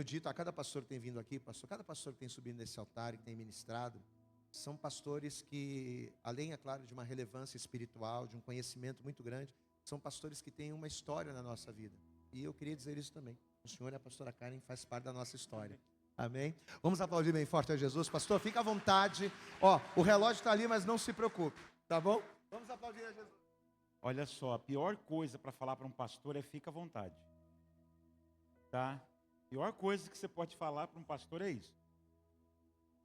tenho dito a cada pastor que tem vindo aqui, cada pastor que tem subido nesse altar e que tem ministrado, são pastores que, além, é claro, de uma relevância espiritual, de um conhecimento muito grande, são pastores que têm uma história na nossa vida. E eu queria dizer isso também. O senhor e a pastora Karen faz parte da nossa história. Amém? Vamos aplaudir bem forte a Jesus. Pastor, fica à vontade. Ó, o relógio está ali, mas não se preocupe. Tá bom? Vamos aplaudir a Jesus. Olha só, a pior coisa para falar para um pastor é fica à vontade. Tá? A pior coisa que você pode falar para um pastor é isso.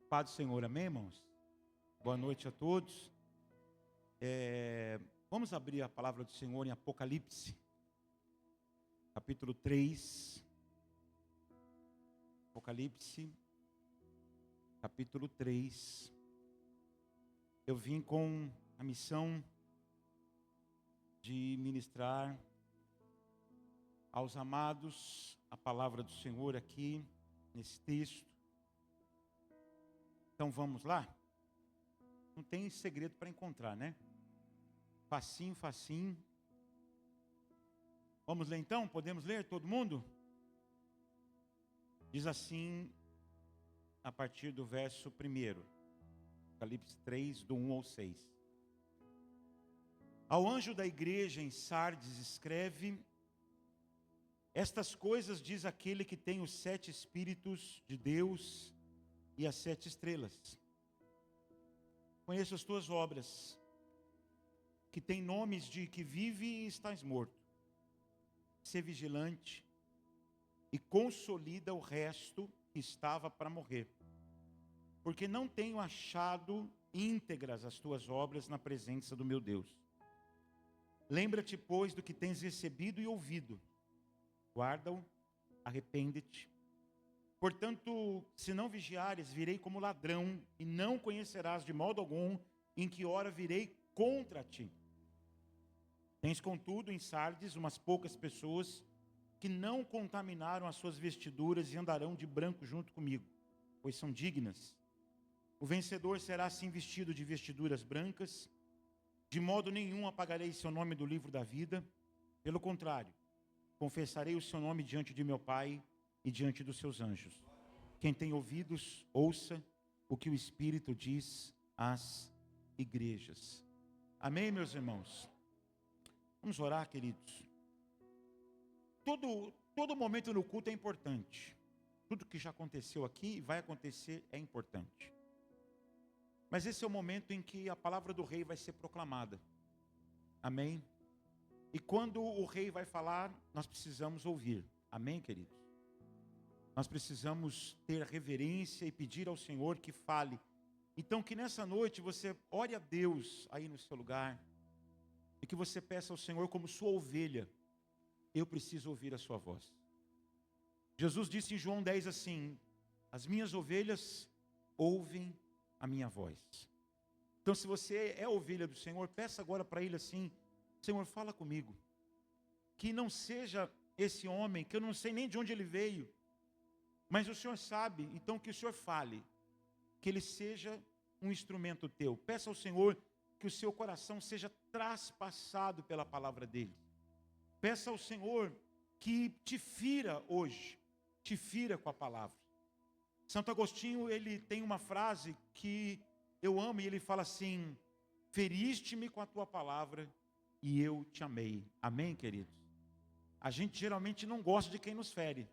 Paz do Senhor, amém, irmãos? Boa noite a todos. Vamos abrir a palavra do Senhor em Apocalipse, capítulo 3. Apocalipse, capítulo 3. Eu vim com a missão de ministrar aos amados a palavra do Senhor aqui, nesse texto. Então vamos lá? Não tem segredo para encontrar, né? Facinho, facinho. Vamos ler então? Podemos ler todo mundo? Diz assim, a partir do verso 1. Apocalipse 3, do 1 ao 6. Ao anjo da igreja em Sardes escreve: estas coisas diz aquele que tem os 7 Espíritos de Deus e as 7 estrelas. Conheço as tuas obras, que tem nomes de que vive e estás morto. Sê vigilante e consolida o resto que estava para morrer. Porque não tenho achado íntegras as tuas obras na presença do meu Deus. Lembra-te, pois, do que tens recebido e ouvido. Guarda-o, arrepende-te. Portanto, se não vigiares, virei como ladrão, e não conhecerás de modo algum em que hora virei contra ti. Tens, contudo, em Sardes umas poucas pessoas que não contaminaram as suas vestiduras e andarão de branco junto comigo, pois são dignas. O vencedor será assim vestido de vestiduras brancas. De modo nenhum apagarei seu nome do livro da vida. Pelo contrário, confessarei o seu nome diante de meu Pai e diante dos seus anjos. Quem tem ouvidos, ouça o que o Espírito diz às igrejas. Amém, meus irmãos? Vamos orar, queridos. Todo momento no culto é importante. Tudo que já aconteceu aqui e vai acontecer é importante. Mas esse é o momento em que a palavra do rei vai ser proclamada. Amém? E quando o rei vai falar, nós precisamos ouvir. Amém, queridos? Nós precisamos ter reverência e pedir ao Senhor que fale. Então que nessa noite você ore a Deus aí no seu lugar. E que você peça ao Senhor como sua ovelha. Eu preciso ouvir a sua voz. Jesus disse em João 10 assim: as minhas ovelhas ouvem a minha voz. Então se você é ovelha do Senhor, peça agora para Ele assim: Senhor, fala comigo. Que não seja esse homem, que eu não sei nem de onde ele veio, mas o Senhor sabe, então que o Senhor fale. Que ele seja um instrumento teu. Peça ao Senhor que o seu coração seja traspassado pela palavra dEle. Peça ao Senhor que te fira hoje, te fira com a palavra. Santo Agostinho, ele tem uma frase que eu amo e ele fala assim: feriste-me com a tua palavra e eu te amei. Amém, queridos? A gente geralmente não gosta de quem nos fere.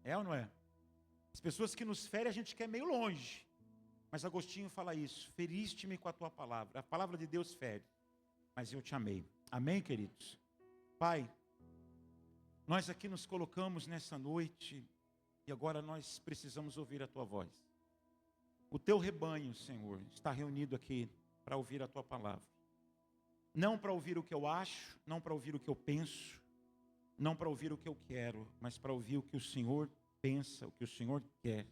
É ou não é? As pessoas que nos ferem a gente quer meio longe. Mas Agostinho fala isso: feriste-me com a tua palavra. A palavra de Deus fere, mas eu te amei. Amém, queridos? Pai, nós aqui nos colocamos nessa noite e agora nós precisamos ouvir a tua voz. O teu rebanho, Senhor, está reunido aqui para ouvir a tua palavra. Não para ouvir o que eu acho, não para ouvir o que eu penso, não para ouvir o que eu quero, mas para ouvir o que o Senhor pensa, o que o Senhor quer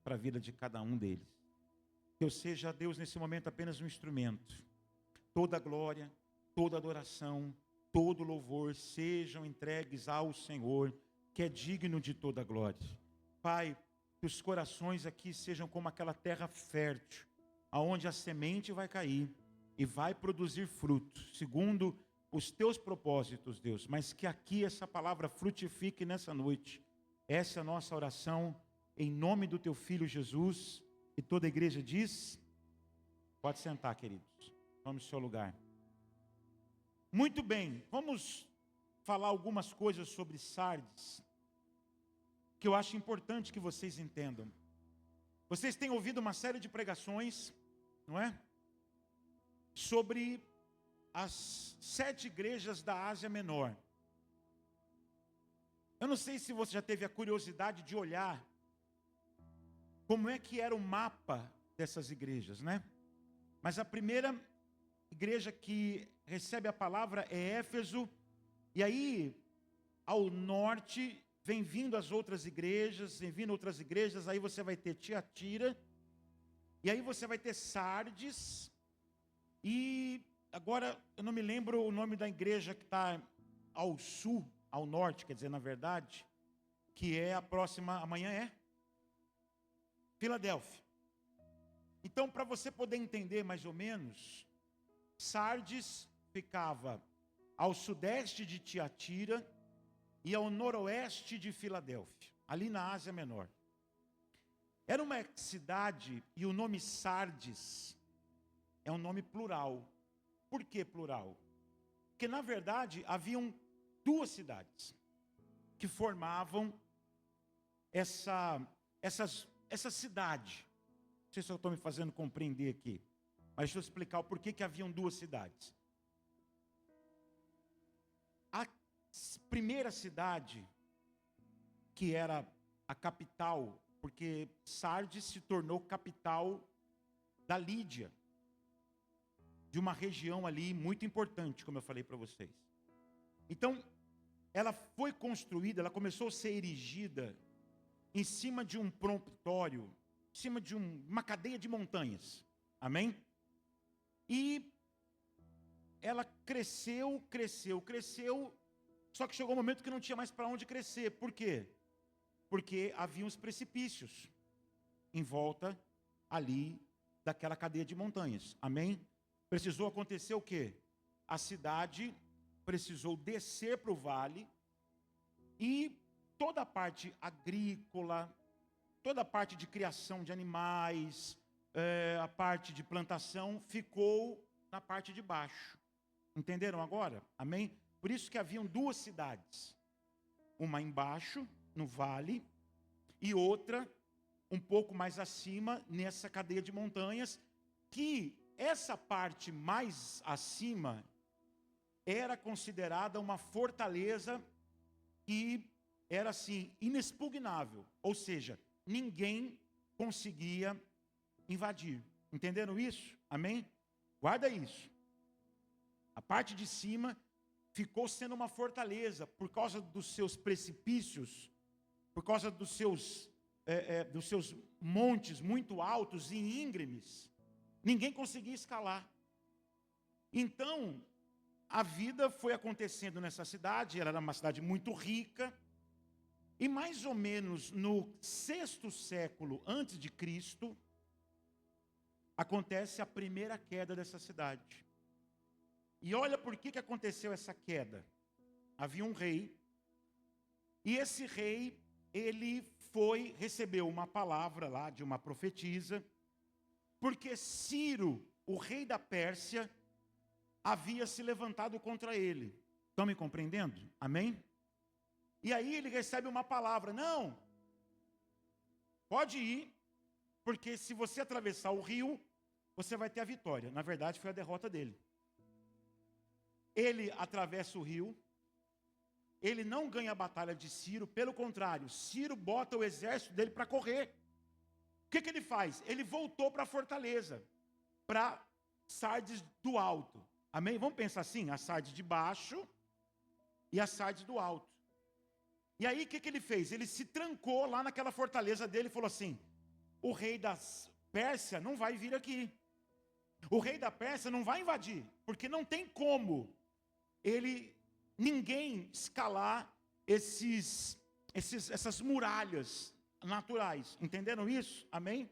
para a vida de cada um deles. Que eu seja, Deus, nesse momento apenas um instrumento. Toda a glória, toda a adoração, todo louvor sejam entregues ao Senhor, que é digno de toda a glória. Pai, que os corações aqui sejam como aquela terra fértil, aonde a semente vai cair e vai produzir fruto, segundo os teus propósitos, Deus. Mas que aqui essa palavra frutifique nessa noite, Essa é a nossa oração, em nome do teu Filho Jesus. E toda a igreja diz: pode sentar, queridos, vamos no seu lugar. Muito bem, vamos falar algumas coisas sobre Sardes, que eu acho importante que vocês entendam. Vocês têm ouvido uma série de pregações, não é? Sobre as 7 igrejas da Ásia Menor. Eu não sei se você já teve a curiosidade de olhar como é que era o mapa dessas igrejas, né? Mas a primeira igreja que recebe a palavra é Éfeso, e aí ao norte vem vindo as outras igrejas, aí você vai ter Tiatira, e aí você vai ter Sardes, e agora eu não me lembro o nome da igreja que está ao sul, ao norte, quer dizer, na verdade, que é a próxima, amanhã é Filadélfia. Então, para você poder entender mais ou menos, Sardes ficava ao sudeste de Tiatira e ao noroeste de Filadélfia, ali na Ásia Menor. Era uma cidade, e o nome Sardes é um nome plural. Por que plural? Porque, na verdade, haviam 2 cidades que formavam essa cidade. Não sei se eu estou me fazendo compreender aqui, mas deixa eu explicar o porquê que haviam 2 cidades. A primeira cidade, que era a capital, porque Sardes se tornou capital da Lídia, de uma região ali muito importante, como eu falei para vocês. Então, ela foi construída, ela começou a ser erigida em cima de um promontório, em cima de uma cadeia de montanhas. Amém? E ela cresceu, só que chegou um momento que não tinha mais para onde crescer. Por quê? Porque havia uns precipícios em volta ali daquela cadeia de montanhas. Amém? Precisou acontecer o quê? A cidade precisou descer para o vale, e toda a parte agrícola, toda a parte de criação de animais, a parte de plantação, ficou na parte de baixo. Entenderam agora? Amém? Por isso que haviam 2 cidades. Uma embaixo, no vale, e outra um pouco mais acima, nessa cadeia de montanhas, que essa parte mais acima era considerada uma fortaleza que era assim, inexpugnável. Ou seja, ninguém conseguia invadir. Entenderam isso? Amém? Guarda isso. A parte de cima ficou sendo uma fortaleza por causa dos seus precipícios, por causa dos seus montes muito altos e íngremes. Ninguém conseguia escalar. Então, a vida foi acontecendo nessa cidade. Ela era uma cidade muito rica, e mais ou menos no 6º século antes de Cristo, acontece a primeira queda dessa cidade. E olha por que aconteceu essa queda. Havia um rei, e esse rei, ele recebeu uma palavra lá de uma profetisa, porque Ciro, o rei da Pérsia, havia se levantado contra ele. Estão me compreendendo? Amém? E aí ele recebe uma palavra: não, pode ir, porque se você atravessar o rio, você vai ter a vitória. Na verdade, foi a derrota dele. Ele atravessa o rio, ele não ganha a batalha de Ciro, pelo contrário, Ciro bota o exército dele para correr. O que ele faz? Ele voltou para a fortaleza, para Sardes do alto. Amém? Vamos pensar assim, a Sardes de baixo e a Sardes do alto. E aí o que ele fez? Ele se trancou lá naquela fortaleza dele e falou assim: o rei da Pérsia não vai vir aqui. O rei da Pérsia não vai invadir, porque não tem como ninguém escalar essas muralhas naturais. Entenderam isso? Amém?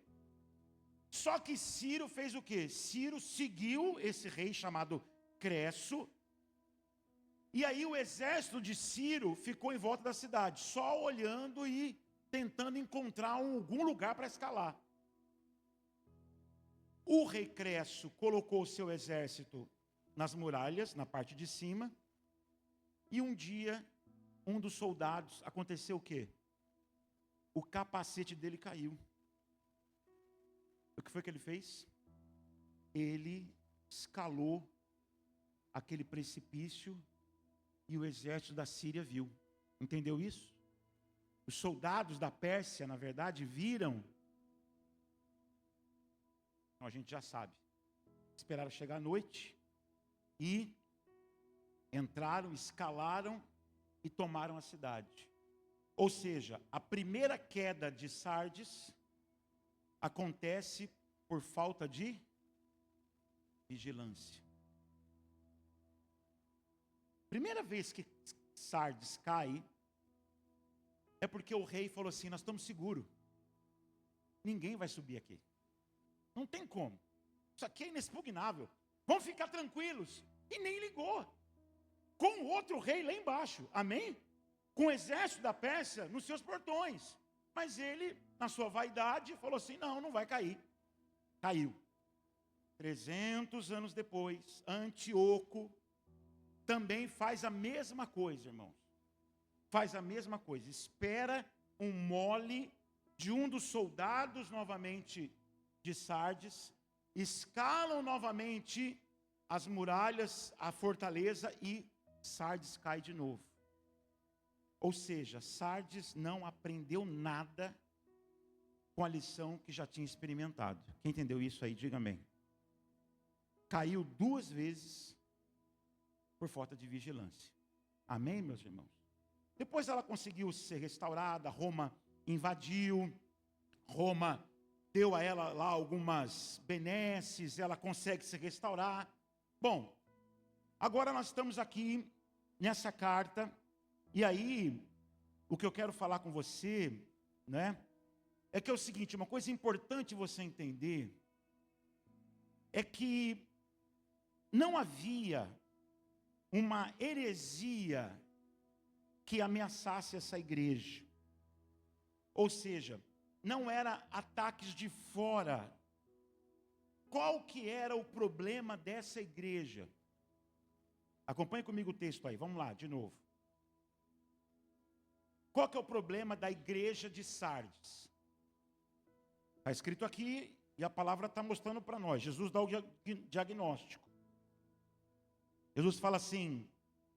Só que Ciro fez o quê? Ciro seguiu esse rei chamado Cresso, E aí o exército de Ciro ficou em volta da cidade, só olhando e tentando encontrar algum lugar para escalar. O rei Cresso colocou o seu exército nas muralhas, na parte de cima, e um dia, um dos soldados, aconteceu o quê? O capacete dele caiu. O que foi que ele fez? Ele escalou aquele precipício e o exército da Síria viu. Entendeu isso? Os soldados da Pérsia, na verdade, viram. Então, a gente já sabe. Esperaram chegar a noite e entraram, escalaram e tomaram a cidade. Ou seja, a primeira queda de Sardes acontece por falta de vigilância. Primeira vez que Sardes cai, é porque o rei falou assim: nós estamos seguros. Ninguém vai subir aqui. Não tem como. Isso aqui é inexpugnável. Vamos ficar tranquilos. E nem ligou. Com o outro rei lá embaixo. Amém? Com o exército da Pérsia nos seus portões. Mas ele, na sua vaidade, falou assim: não, não vai cair. Caiu. 300 anos depois, Antíoco também faz a mesma coisa, irmãos. Faz a mesma coisa. Espera um mole de um dos soldados novamente de Sardes. Escalam novamente as muralhas, a fortaleza, e Sardes cai de novo. Ou seja, Sardes não aprendeu nada com a lição que já tinha experimentado. Quem entendeu isso aí, diga amém. Caiu 2 vezes por falta de vigilância. Amém, meus irmãos? Depois ela conseguiu ser restaurada, Roma invadiu, Roma deu a ela lá algumas benesses, ela consegue se restaurar. Bom, agora nós estamos aqui nessa carta, e aí o que eu quero falar com você, né, é que é o seguinte: uma coisa importante você entender é que não havia uma heresia que ameaçasse essa igreja. Ou seja, não era ataques de fora. Qual que era o problema dessa igreja? Acompanhe comigo o texto aí, vamos lá, de novo. Qual que é o problema da igreja de Sardes? Está escrito aqui e a palavra está mostrando para nós. Jesus dá o diagnóstico. Jesus fala assim,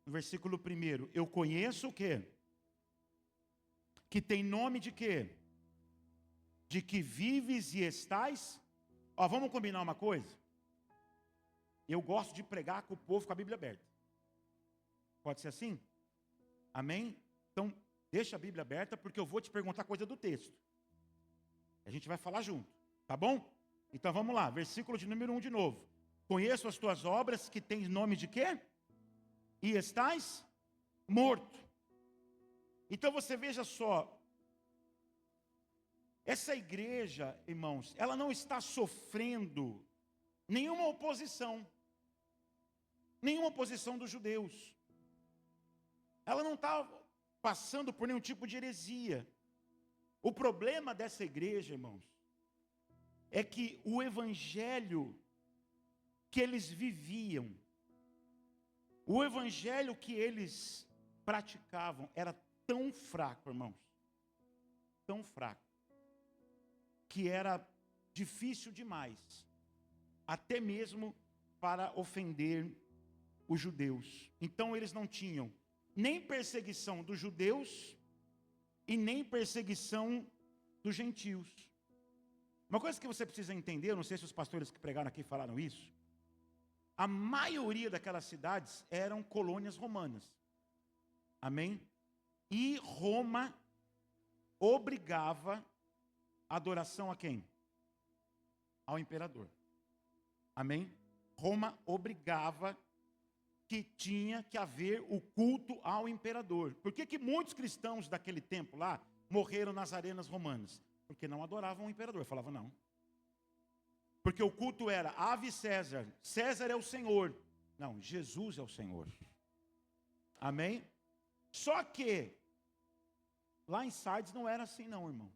no versículo 1, eu conheço o quê? Que tem nome de quê? De que vives e estais. Ó, vamos combinar uma coisa? Eu gosto de pregar com o povo com a Bíblia aberta. Pode ser assim? Amém? Então, deixa a Bíblia aberta, porque eu vou te perguntar coisa do texto. A gente vai falar junto, tá bom? Então vamos lá, versículo de número 1 de novo. Conheço as tuas obras, que tens nome de quê? E estás morto. Então você veja só, essa igreja, irmãos, ela não está sofrendo nenhuma oposição dos judeus. Ela não está passando por nenhum tipo de heresia. O problema dessa igreja, irmãos, é que o evangelho que eles viviam, o evangelho que eles praticavam era tão fraco, irmãos, tão fraco, que era difícil demais, até mesmo para ofender os judeus. Então eles não tinham nem perseguição dos judeus e nem perseguição dos gentios. Uma coisa que você precisa entender, eu não sei se os pastores que pregaram aqui falaram isso, a maioria daquelas cidades eram colônias romanas. Amém? E Roma obrigava a adoração a quem? Ao imperador. Amém? Roma obrigava que tinha que haver o culto ao imperador. Por que muitos cristãos daquele tempo lá morreram nas arenas romanas? Porque não adoravam o imperador. Falavam não. Porque o culto era ave César, César é o Senhor. Não, Jesus é o Senhor. Amém? Só que, lá em Sardes não era assim não, irmão.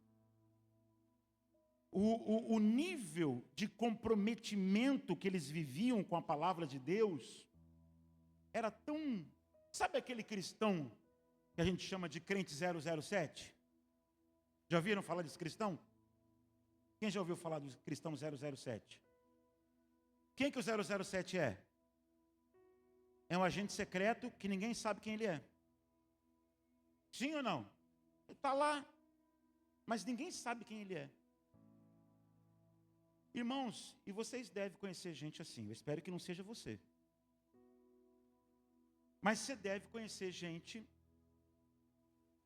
O nível de comprometimento que eles viviam com a palavra de Deus era tão... Sabe aquele cristão que a gente chama de crente 007? Já ouviram falar desse cristão? Quem já ouviu falar do cristão 007? Quem que o 007 é? É um agente secreto que ninguém sabe quem ele é. Sim ou não? Ele está lá, mas ninguém sabe quem ele é. Irmãos, e vocês devem conhecer gente assim. Eu espero que não seja você. Mas você deve conhecer gente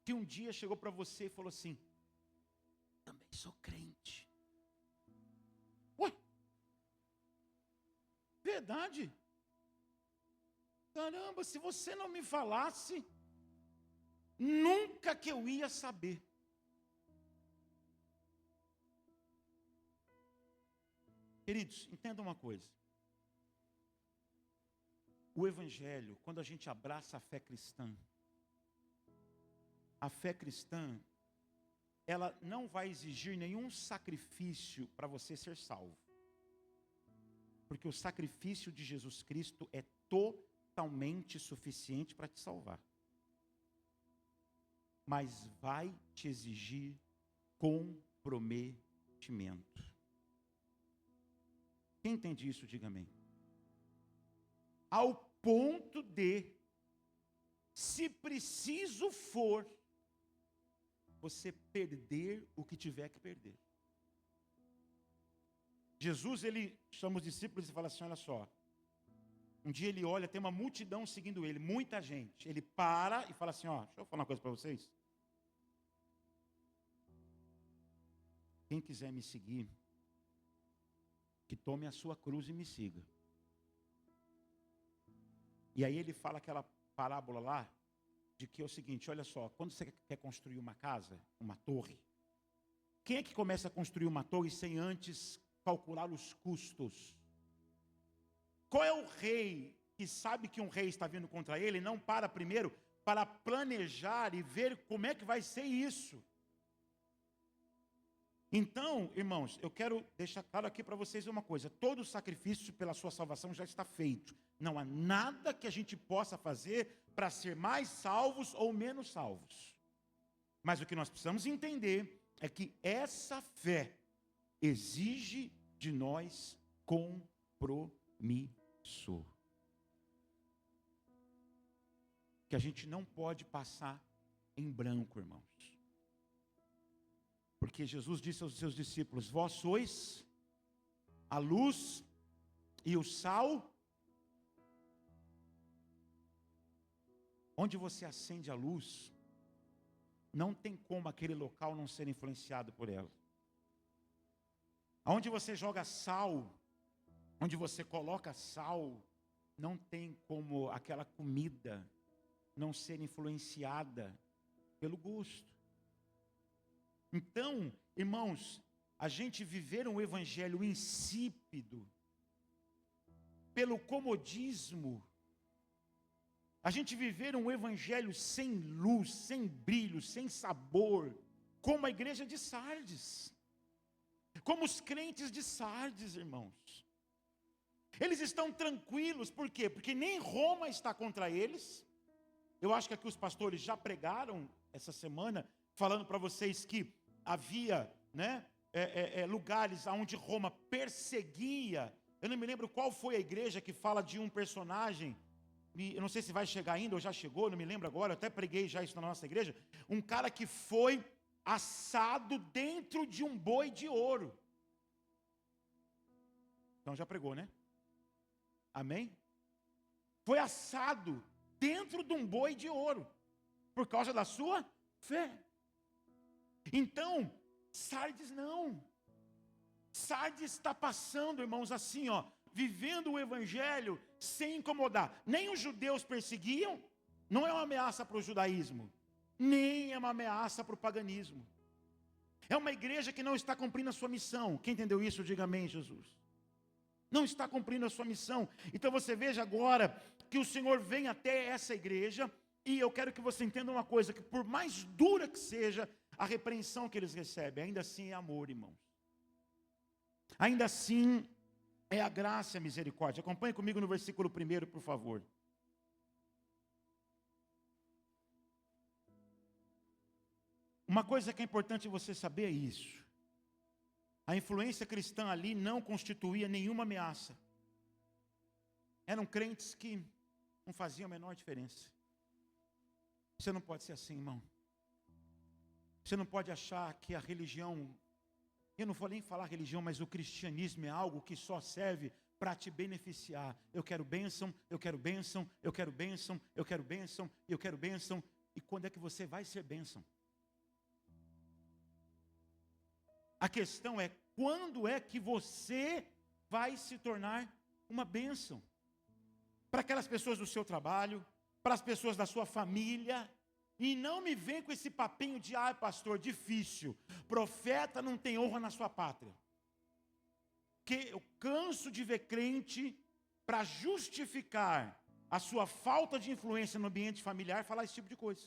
que um dia chegou para você e falou assim: também sou crente. Ué? Verdade? Caramba, se você não me falasse, nunca que eu ia saber. Queridos, entenda uma coisa. O Evangelho, quando a gente abraça a fé cristã, ela não vai exigir nenhum sacrifício para você ser salvo. Porque o sacrifício de Jesus Cristo é totalmente suficiente para te salvar. Mas vai te exigir comprometimento. Quem entende isso, diga amém. Ao ponto de, se preciso for, você perder o que tiver que perder. Jesus, ele chama os discípulos e fala assim, olha só. Um dia ele olha, tem uma multidão seguindo ele, muita gente. Ele para e fala assim, ó, deixa eu falar uma coisa para vocês. Quem quiser me seguir, que tome a sua cruz e me siga. E aí ele fala aquela parábola lá, de que é o seguinte, olha só, quando você quer construir uma casa, uma torre, quem é que começa a construir uma torre sem antes calcular os custos? Qual é o rei que sabe que um rei está vindo contra ele e não para primeiro para planejar e ver como é que vai ser isso? Então, irmãos, eu quero deixar claro aqui para vocês uma coisa. Todo o sacrifício pela sua salvação já está feito. Não há nada que a gente possa fazer para ser mais salvos ou menos salvos. Mas o que nós precisamos entender é que essa fé exige de nós compromisso. Que a gente não pode passar em branco, irmãos. Porque Jesus disse aos seus discípulos, vós sois a luz e o sal. Onde você acende a luz, não tem como aquele local não ser influenciado por ela. Onde você joga sal, onde você coloca sal, não tem como aquela comida não ser influenciada pelo gosto. Então, irmãos, a gente viver um evangelho insípido, pelo comodismo, a gente viver um evangelho sem luz, sem brilho, sem sabor, como a igreja de Sardes, como os crentes de Sardes, irmãos. Eles estão tranquilos, por quê? Porque nem Roma está contra eles. Eu acho que aqui os pastores já pregaram essa semana, falando para vocês que havia, lugares onde Roma perseguia. Eu não me lembro qual foi a igreja que fala de um personagem, eu não sei se vai chegar ainda ou já chegou, não me lembro agora, eu até preguei já isso na nossa igreja, um cara que foi assado dentro de um boi de ouro. Então já pregou, né? Amém? Foi assado dentro de um boi de ouro, por causa da sua fé. Então, Sardes não. Sardes está passando, irmãos, assim, ó, vivendo o evangelho sem incomodar. Nem os judeus perseguiam, não é uma ameaça para o judaísmo, nem é uma ameaça para o paganismo. É uma igreja que não está cumprindo a sua missão. Quem entendeu isso, diga amém, Jesus. Não está cumprindo a sua missão. Então você veja agora que o Senhor vem até essa igreja, E eu quero que você entenda uma coisa, que por mais dura que seja a repreensão que eles recebem, ainda assim é amor, irmãos. Ainda assim é a graça e a misericórdia. Acompanhe comigo no versículo 1, por favor. Uma coisa que é importante você saber é isso. A influência cristã ali não constituía nenhuma ameaça. Eram crentes que não faziam a menor diferença. Você não pode ser assim, irmão. Você não pode achar que a religião, eu não vou nem falar religião, mas o cristianismo é algo que só serve para te beneficiar. Eu quero bênção, eu quero bênção, eu quero bênção, eu quero bênção, eu quero bênção. E quando é que você vai ser bênção? A questão é, quando é que você vai se tornar uma bênção? Para aquelas pessoas do seu trabalho, para as pessoas da sua família. E não me vem com esse papinho de, pastor, difícil. Profeta não tem honra na sua pátria. Que eu canso de ver crente, para justificar a sua falta de influência no ambiente familiar, falar esse tipo de coisa.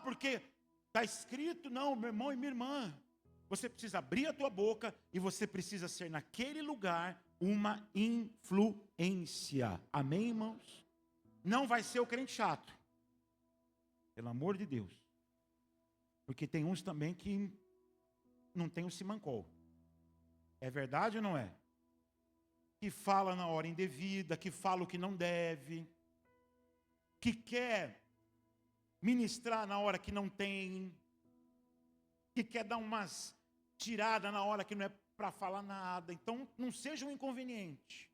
Porque está escrito, não, meu irmão e minha irmã. Você precisa abrir a tua boca e você precisa ser naquele lugar uma influência. Amém, irmãos? Não vai ser o crente chato. Pelo amor de Deus. Porque tem uns também que não tem o simancol. É verdade ou não é? Que fala na hora indevida, que fala o que não deve, que quer ministrar na hora que não tem, que quer dar umas tiradas na hora que não é para falar nada. Então, não seja um inconveniente.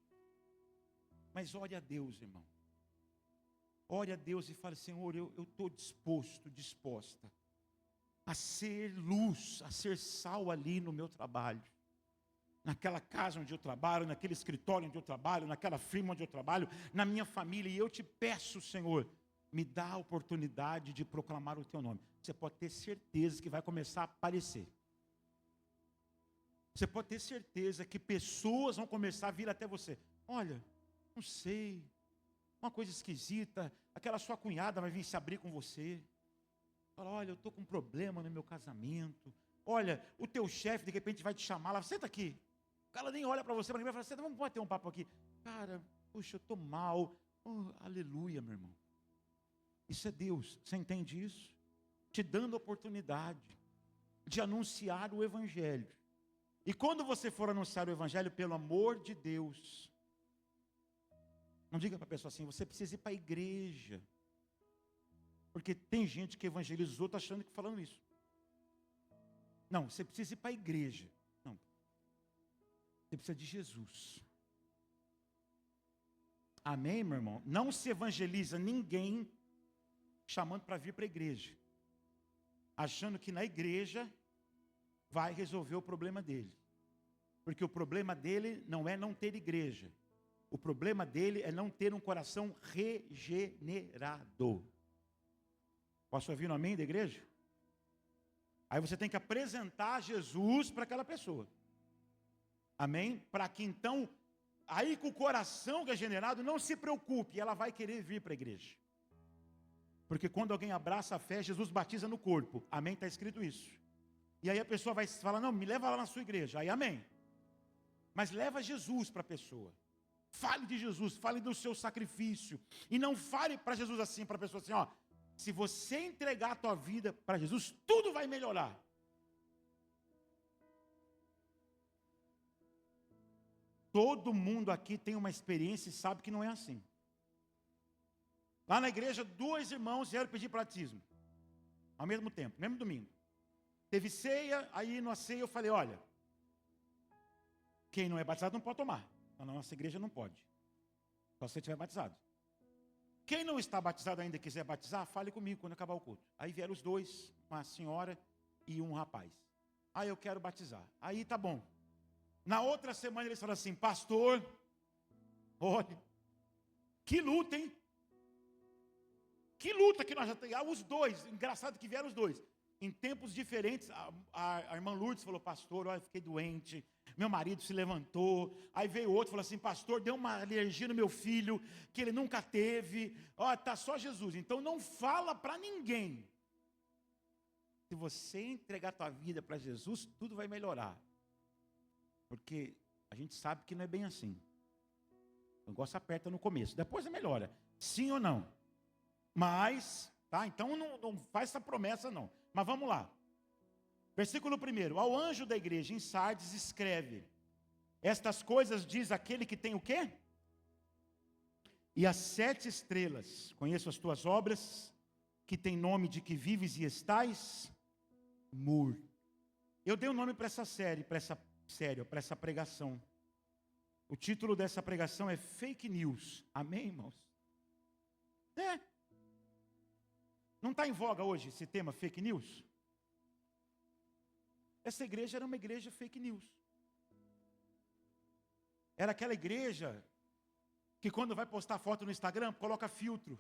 Mas ore a Deus, irmão. Ore a Deus e fale, Senhor, eu estou disposta a ser luz, a ser sal ali no meu trabalho. Naquela casa onde eu trabalho, naquele escritório onde eu trabalho, naquela firma onde eu trabalho, na minha família. E eu te peço, Senhor, me dá a oportunidade de proclamar o teu nome. Você pode ter certeza que vai começar a aparecer. Você pode ter certeza que pessoas vão começar a vir até você. Olha, não sei, uma coisa esquisita, aquela sua cunhada vai vir se abrir com você. Fala, olha, eu estou com um problema no meu casamento. Olha, o teu chefe de repente vai te chamar lá, senta aqui. O cara nem olha para você, mas vai falar, senta, vamos bater um papo aqui. Cara, puxa, eu estou mal. Aleluia, meu irmão. Isso é Deus, você entende isso? Te dando a oportunidade de anunciar o Evangelho. E quando você for anunciar o Evangelho, pelo amor de Deus, não diga para a pessoa assim, você precisa ir para a igreja. Porque tem gente que evangelizou, está achando que falando isso. Não, você precisa ir para a igreja. Não. Você precisa de Jesus. Amém, meu irmão? Não se evangeliza ninguém chamando para vir para a igreja. Achando que na igreja vai resolver o problema dele. Porque o problema dele não é não ter igreja. O problema dele é não ter um coração regenerado. Posso ouvir um amém da igreja? Aí você tem que apresentar Jesus para aquela pessoa. Amém? Para que então, aí com o coração regenerado, não se preocupe, ela vai querer vir para a igreja. Porque quando alguém abraça a fé, Jesus batiza no corpo. Amém? Está escrito isso. E aí a pessoa vai falar, não, me leva lá na sua igreja. Aí amém. Mas leva Jesus para a pessoa. Fale de Jesus, fale do seu sacrifício. E não fale para Jesus assim, para a pessoa assim, ó. Se você entregar a tua vida para Jesus, tudo vai melhorar. Todo mundo aqui tem uma experiência e sabe que não é assim. Lá na igreja, 2 irmãos vieram pedir batismo. Ao mesmo tempo, mesmo domingo. Teve ceia, aí na ceia eu falei, olha, quem não é batizado não pode tomar. Na nossa igreja não pode. Só se você estiver batizado. Quem não está batizado ainda e quiser batizar, fale comigo quando acabar o culto. Aí vieram os 2, uma senhora e um rapaz. Aí eu quero batizar. Aí tá bom. Na outra semana eles falaram assim, pastor, olha, que luta, hein? Que luta que nós já temos. Os 2, engraçado que vieram os 2. Em tempos diferentes, a irmã Lourdes falou, pastor, olha, fiquei doente, meu marido se levantou. Aí veio outro e falou assim, pastor, deu uma alergia no meu filho, que ele nunca teve. Ó, está só Jesus. Então não fala para ninguém. Se você entregar a tua vida para Jesus, tudo vai melhorar. Porque a gente sabe que não é bem assim. O negócio aperta no começo, depois melhora. Sim ou não? Mas, tá? Então não faz essa promessa não. Mas vamos lá. Versículo 1. Ao anjo da igreja em Sardes escreve: estas coisas diz aquele que tem o quê? E as 7 estrelas. Conheço as tuas obras, que tem nome de que vives e estais morto. Eu dei um nome para essa série, para essa pregação. O título dessa pregação é Fake News. Amém, irmãos? Não está em voga hoje esse tema, fake news? Essa igreja era uma igreja fake news. Era aquela igreja que quando vai postar foto no Instagram, coloca filtro.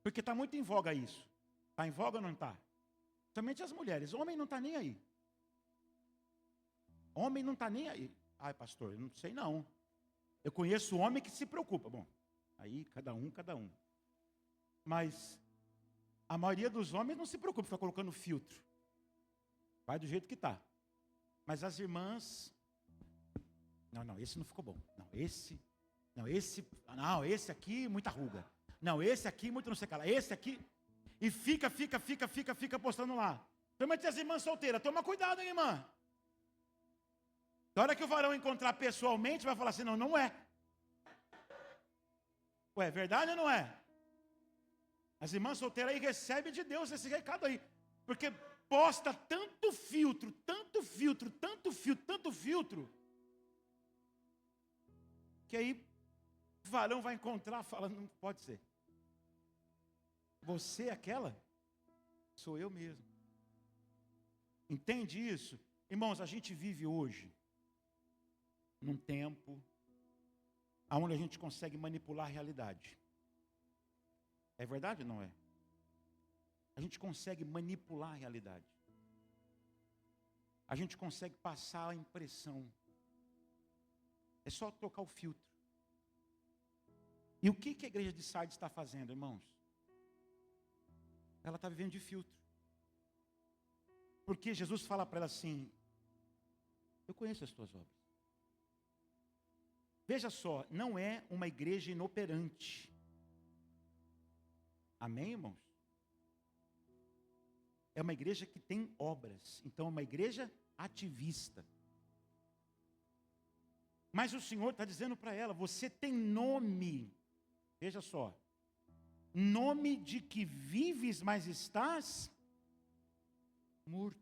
Porque está muito em voga isso. Está em voga ou não está? Somente as mulheres. Homem não está nem aí. Homem não está nem aí. Ai, pastor, eu não sei não. Eu conheço homem que se preocupa. Bom, aí cada um. Mas a maioria dos homens não se preocupa, fica colocando filtro. Vai do jeito que está. Mas as irmãs, não, esse não ficou bom. Esse aqui, muita ruga. Não, esse aqui, muito não sei o que lá. Esse aqui, e fica postando lá. Principalmente as irmãs solteiras, toma cuidado, hein, irmã. Na hora que o varão encontrar pessoalmente, vai falar assim, não é. Ué, é verdade ou não é? As irmãs solteiras aí recebem de Deus esse recado aí. Porque posta tanto filtro, que aí o varão vai encontrar, fala, não pode ser. Você é aquela? Sou eu mesmo. Entende isso? Irmãos, a gente vive hoje num tempo onde a gente consegue manipular a realidade. É verdade ou não é? A gente consegue manipular a realidade. A gente consegue passar a impressão. É só trocar o filtro. E o que a igreja de Sardes está fazendo, irmãos? Ela está vivendo de filtro. Porque Jesus fala para ela assim, eu conheço as tuas obras. Veja só, não é uma igreja inoperante. Amém, irmãos? É uma igreja que tem obras. Então é uma igreja ativista. Mas o Senhor está dizendo para ela, você tem nome. Veja só. Nome de que vives, mas estás morto.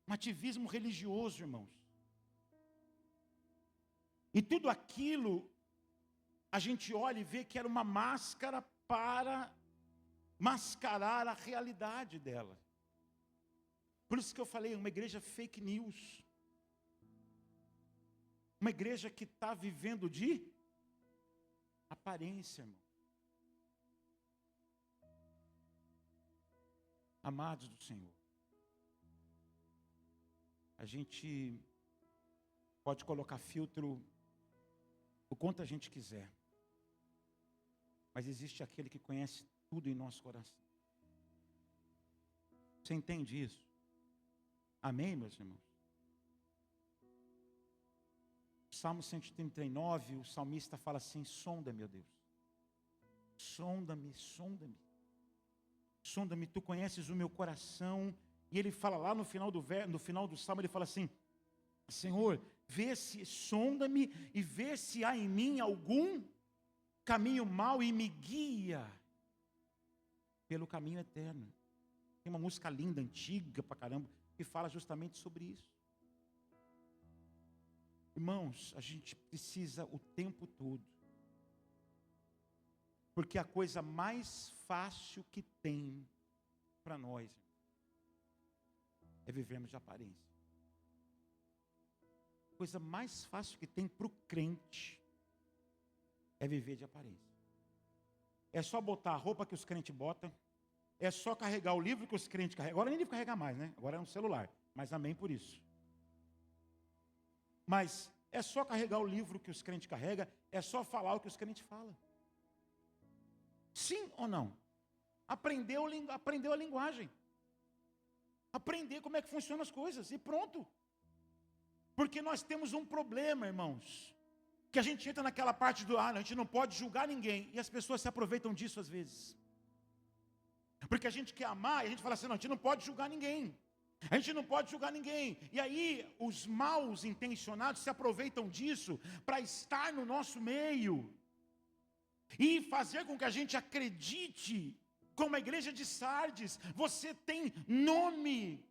Um ativismo religioso, irmãos. E tudo aquilo, a gente olha e vê que era uma máscara para mascarar a realidade dela. Por isso que eu falei, uma igreja fake news. Uma igreja que está vivendo de aparência, irmão. Amados do Senhor, a gente pode colocar filtro o quanto a gente quiser, mas existe aquele que conhece tudo em nosso coração. Você entende isso? Amém, meus irmãos? Salmo 139, o salmista fala assim, sonda-me, ó Deus. Sonda-me, tu conheces o meu coração. E ele fala lá no final do salmo, ele fala assim, Senhor, sonda-me e vê se há em mim algum caminho mau e me guia pelo caminho eterno. Tem uma música linda, antiga pra caramba, que fala justamente sobre isso. Irmãos, a gente precisa o tempo todo. Porque a coisa mais fácil que tem para nós é vivermos de aparência. A coisa mais fácil que tem para o crente é viver de aparência. É só botar a roupa que os crentes botam, é só carregar o livro que os crentes carregam. Agora nem livro carregar mais, né? Agora é um celular. Mas amém por isso. Mas é só carregar o livro que os crentes carregam, é só falar o que os crentes falam. Sim ou não? Aprendeu a linguagem. Aprender como é que funcionam as coisas e pronto. Porque nós temos um problema, irmãos. Que a gente entra naquela parte do, a gente não pode julgar ninguém. E as pessoas se aproveitam disso às vezes. Porque a gente quer amar e a gente fala assim, não, a gente não pode julgar ninguém. A gente não pode julgar ninguém. E aí os maus intencionados se aproveitam disso para estar no nosso meio. E fazer com que a gente acredite, como a igreja de Sardes, você tem nome.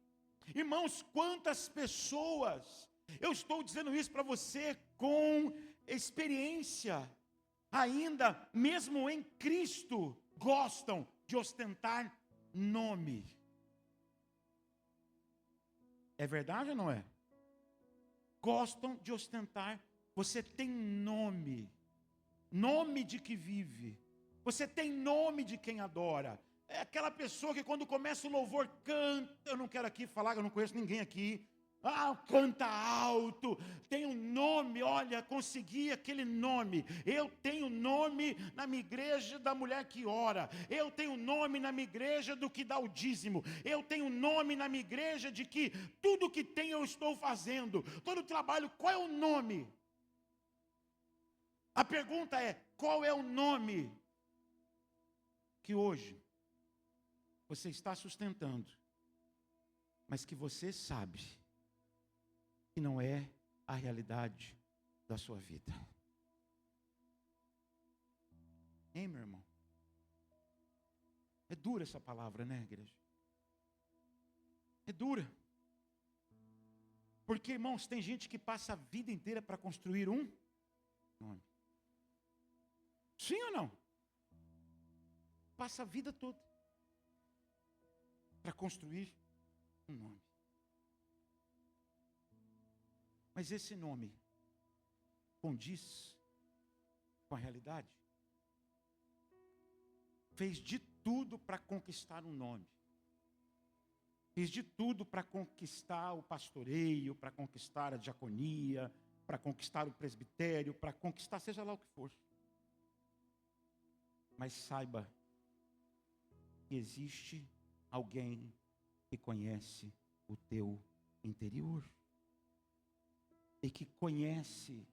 Irmãos, quantas pessoas, eu estou dizendo isso para você com experiência, ainda mesmo em Cristo, gostam de ostentar nome. É verdade ou não é? Gostam de ostentar. Você tem nome. Nome de que vive. Você tem nome de quem adora. É aquela pessoa que quando começa o louvor canta. Eu não quero aqui falar, eu não conheço ninguém aqui. Canta alto, tem um nome, olha, consegui aquele nome. Eu tenho nome na minha igreja da mulher que ora. Eu tenho nome na minha igreja do que dá o dízimo. Eu tenho nome na minha igreja de que tudo que tem eu estou fazendo. Todo trabalho, qual é o nome? A pergunta é, qual é o nome que hoje você está sustentando, mas que você sabe que não é a realidade da sua vida? Hein, meu irmão? É dura essa palavra, né, igreja? É dura. Porque, irmãos, tem gente que passa a vida inteira para construir um nome. Sim ou não? Passa a vida toda para construir um nome. Mas esse nome condiz com a realidade? Fez de tudo para conquistar um nome. Fez de tudo para conquistar o pastoreio, para conquistar a diaconia, para conquistar o presbitério, para conquistar seja lá o que for. Mas saiba que existe alguém que conhece o teu interior. E que conhece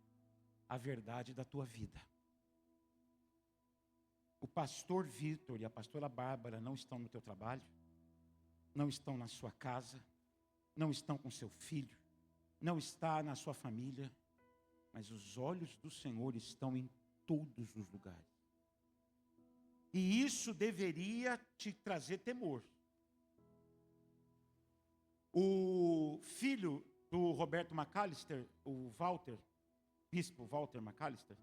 a verdade da tua vida. O pastor Vitor e a pastora Bárbara não estão no teu trabalho, não estão na sua casa, não estão com seu filho, não está na sua família, mas os olhos do Senhor estão em todos os lugares. E isso deveria te trazer temor. O filho do Roberto McAllister, o Walter, bispo Walter McAllister,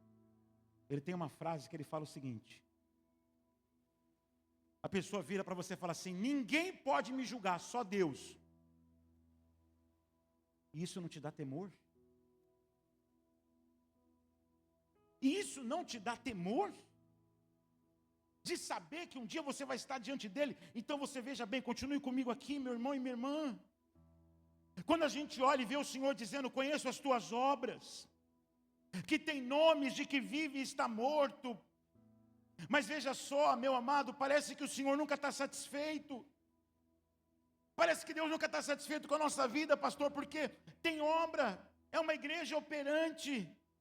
ele tem uma frase que ele fala o seguinte: a pessoa vira para você e fala assim, ninguém pode me julgar, só Deus. E isso não te dá temor? E isso não te dá temor? De saber que um dia você vai estar diante dele? Então você veja bem, continue comigo aqui, meu irmão e minha irmã. Quando a gente olha e vê o Senhor dizendo, conheço as tuas obras, que tem nomes de que vive e está morto. Mas veja só, meu amado, parece que o Senhor nunca está satisfeito. Parece que Deus nunca está satisfeito com a nossa vida, pastor, porque tem obra, é uma igreja operante.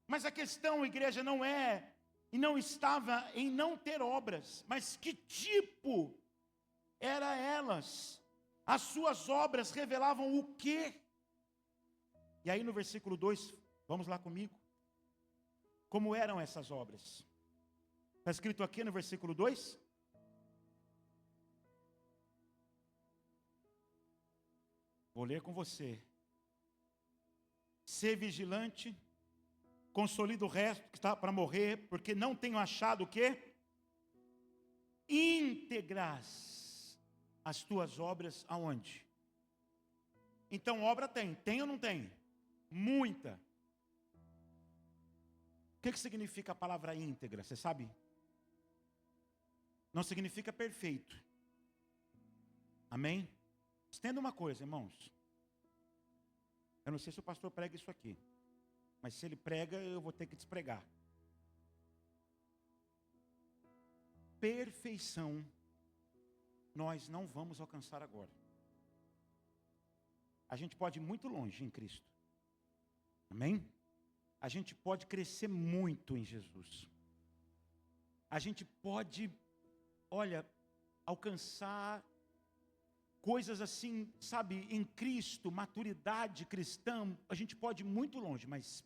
Mas a questão, igreja, não é, e não estava em não ter obras, mas que tipo era elas? As suas obras revelavam o quê? E aí no versículo 2, vamos lá comigo. Como eram essas obras? Está escrito aqui no versículo 2. Vou ler com você. Ser vigilante, consolida o resto que está para morrer, porque não tenho achado o quê? Íntegras as tuas obras aonde? Então obra tem ou não tem? Muita. O que significa a palavra íntegra? Você sabe? Não significa perfeito. Amém? Entenda uma coisa, irmãos. Eu não sei se o pastor prega isso aqui, mas se ele prega, eu vou ter que despregar. Perfeição nós não vamos alcançar agora. A gente pode ir muito longe em Cristo. Amém? A gente pode crescer muito em Jesus. A gente pode, alcançar coisas assim, sabe, em Cristo, maturidade cristã. A gente pode ir muito longe, mas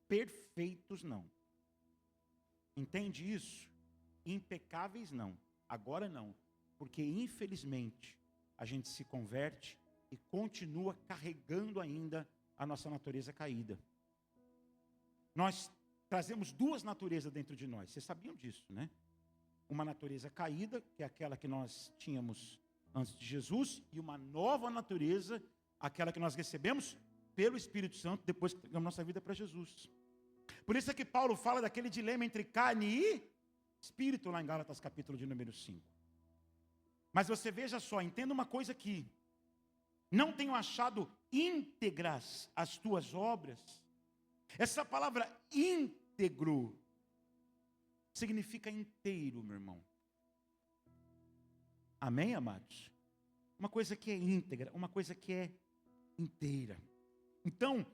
perfeitos não. Entende isso? Impecáveis não. Agora não. Porque infelizmente a gente se converte e continua carregando ainda a nossa natureza caída. Nós trazemos duas naturezas dentro de nós. Vocês sabiam disso, né? Uma natureza caída, que é aquela que nós tínhamos antes de Jesus, e uma nova natureza, aquela que nós recebemos pelo Espírito Santo depois que entregamos nossa vida para Jesus. Por isso é que Paulo fala daquele dilema entre carne e espírito lá em Gálatas capítulo de número 5. Mas você veja só, entenda uma coisa aqui. Não tenho achado íntegras as tuas obras. Essa palavra íntegro significa inteiro, meu irmão. Amém, amados? Uma coisa que é íntegra, uma coisa que é inteira. Então,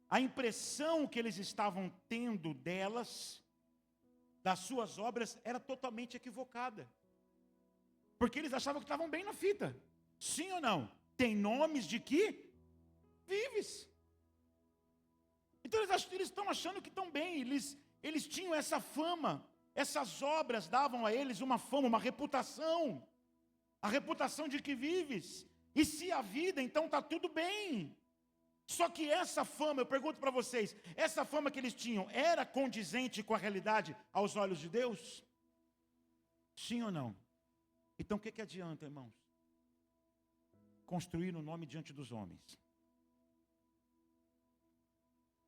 a impressão que eles estavam tendo delas, das suas obras, era totalmente equivocada. Porque eles achavam que estavam bem na fita. Sim ou não? Tem nomes de que vives. Então eles estão achando que estão bem. Eles tinham essa fama. Essas obras davam a eles uma fama, uma reputação. A reputação de que vives. E se a vida, então está tudo bem. Só que essa fama, eu pergunto para vocês, essa fama que eles tinham, era condizente com a realidade aos olhos de Deus? Sim ou não? Então o que adianta, irmãos? Construir o nome diante dos homens.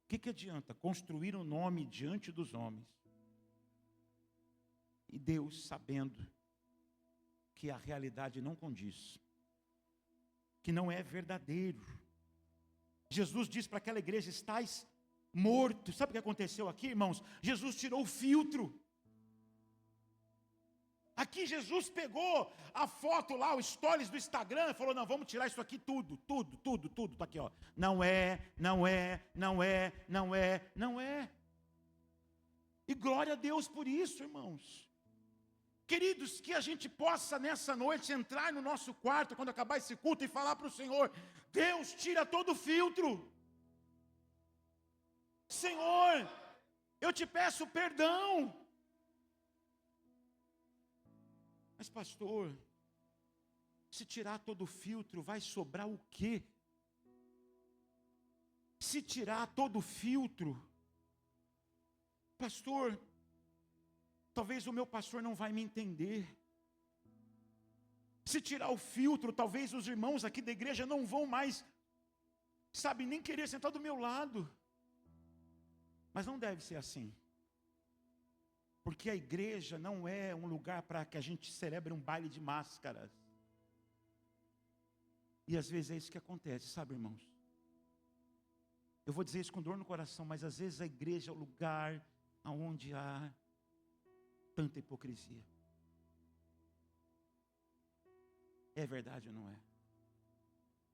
O que adianta construir o nome diante dos homens? E Deus sabendo que a realidade não condiz, que não é verdadeiro. Jesus diz para aquela igreja: estais mortos. Sabe o que aconteceu aqui, irmãos? Jesus tirou o filtro. Aqui Jesus pegou a foto lá, o stories do Instagram, e falou: não, vamos tirar isso aqui tudo, tá aqui, ó. Não é. E glória a Deus por isso, irmãos. Queridos, que a gente possa nessa noite entrar no nosso quarto, quando acabar esse culto, e falar para o Senhor: Deus, tira todo o filtro. Senhor, eu te peço perdão. Mas pastor, se tirar todo o filtro, vai sobrar o quê? Se tirar todo o filtro, pastor, talvez o meu pastor não vai me entender. Se tirar o filtro, talvez os irmãos aqui da igreja não vão mais, sabe, nem querer sentar do meu lado. Mas não deve ser assim. Porque a igreja não é um lugar para que a gente celebre um baile de máscaras. E às vezes é isso que acontece, sabe, irmãos? Eu vou dizer isso com dor no coração, mas às vezes a igreja é o lugar onde há tanta hipocrisia. É verdade ou não é?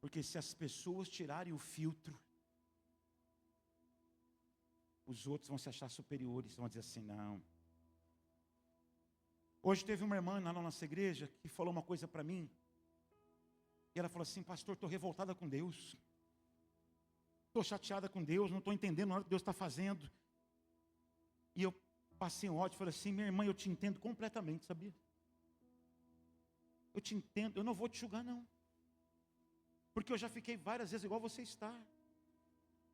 Porque se as pessoas tirarem o filtro, os outros vão se achar superiores, vão dizer assim: não. Hoje teve uma irmã lá na nossa igreja que falou uma coisa para mim. E ela falou assim: pastor, estou revoltada com Deus. Estou chateada com Deus, não estou entendendo nada que Deus está fazendo. E eu passei um ódio e falei assim: minha irmã, eu te entendo completamente, sabia? Eu te entendo, eu não vou te julgar não. Porque eu já fiquei várias vezes igual você está.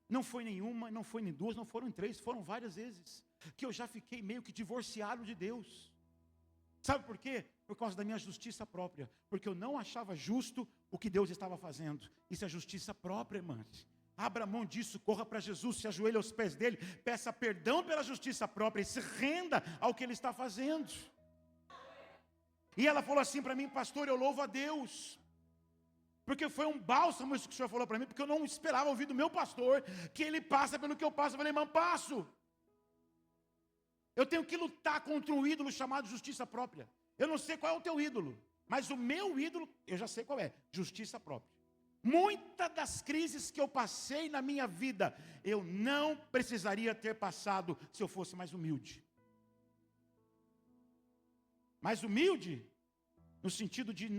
Não foi nenhuma, não foi nem duas, não foram três, foram várias vezes. Que eu já fiquei meio que divorciado de Deus. Sabe por quê? Por causa da minha justiça própria. Porque eu não achava justo o que Deus estava fazendo. Isso é justiça própria, irmãs. Abra mão disso, corra para Jesus, se ajoelhe aos pés dele, peça perdão pela justiça própria e se renda ao que ele está fazendo. E ela falou assim para mim: pastor, eu louvo a Deus, Porque foi um bálsamo isso que o senhor falou para mim, porque eu não esperava ouvir do meu pastor que ele passa pelo que eu passo. Eu falei, irmão, passo. Eu tenho que lutar contra um ídolo chamado justiça própria. Eu não sei qual é o teu ídolo, mas o meu ídolo, eu já sei qual é, justiça própria. Muitas das crises que eu passei na minha vida, eu não precisaria ter passado se eu fosse mais humilde. Mais humilde, no sentido de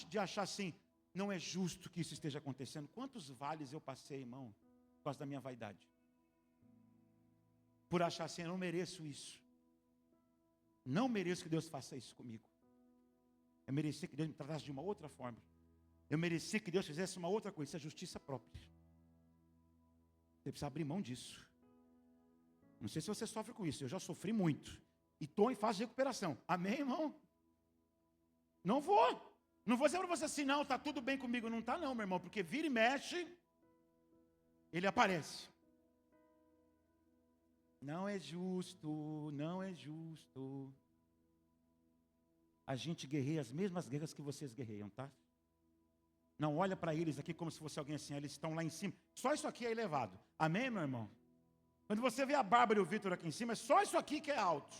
de achar assim, não é justo que isso esteja acontecendo. Quantos vales eu passei, irmão, por causa da minha vaidade? Por achar assim, eu não mereço isso. Não mereço que Deus faça isso comigo. Eu merecia que Deus me tratasse de uma outra forma. Eu merecia que Deus fizesse uma outra coisa. Isso é justiça própria. Você precisa abrir mão disso. Não sei se você sofre com isso. Eu já sofri muito. E estou em fase de recuperação. Amém, irmão? Não vou. Não vou dizer para você assim, não, está tudo bem comigo. Não está não, meu irmão. Porque vira e mexe, ele aparece. Não é justo, não é justo. A gente guerreia as mesmas guerras que vocês guerreiam, tá? Não olha para eles aqui como se fosse alguém assim, eles estão lá em cima. Só isso aqui é elevado. Amém, meu irmão? Quando você vê a Bárbara e o Vitor aqui em cima, é só isso aqui que é alto.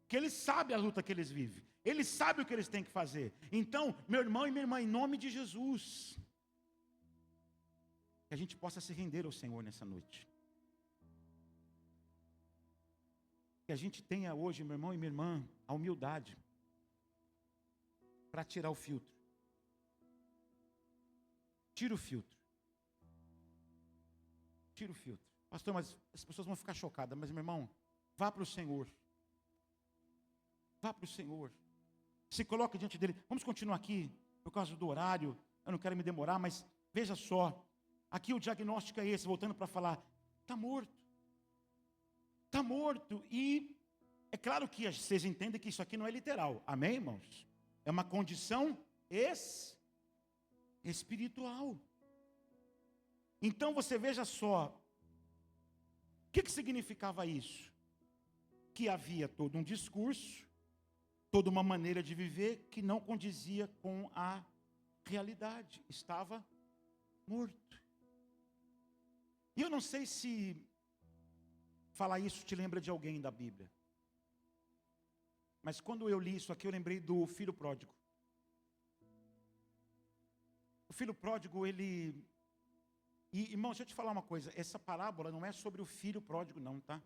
Porque eles sabem a luta que eles vivem. Eles sabem o que eles têm que fazer. Então, meu irmão e minha irmã, em nome de Jesus, que a gente possa se render ao Senhor nessa noite. Que a gente tenha hoje, meu irmão e minha irmã, a humildade para tirar o filtro. Tira o filtro. Tira o filtro. Pastor, mas as pessoas vão ficar chocadas. Mas, meu irmão, vá para o Senhor. Vá para o Senhor. Se coloque diante dele. Vamos continuar aqui, por causa do horário. Eu não quero me demorar, mas veja só. Aqui o diagnóstico é esse, voltando para falar. Está morto. Está morto. E é claro que vocês entendem que isso aqui não é literal. Amém, irmãos? É uma condição espiritual. Então você veja só. O que significava isso? Que havia todo um discurso, toda uma maneira de viver que não condizia com a realidade. Estava morto. E eu não sei se falar isso te lembra de alguém da Bíblia. Mas quando eu li isso aqui, eu lembrei do filho pródigo. O filho pródigo, ele... E, irmão, deixa eu te falar uma coisa. Essa parábola não é sobre o filho pródigo, não, tá?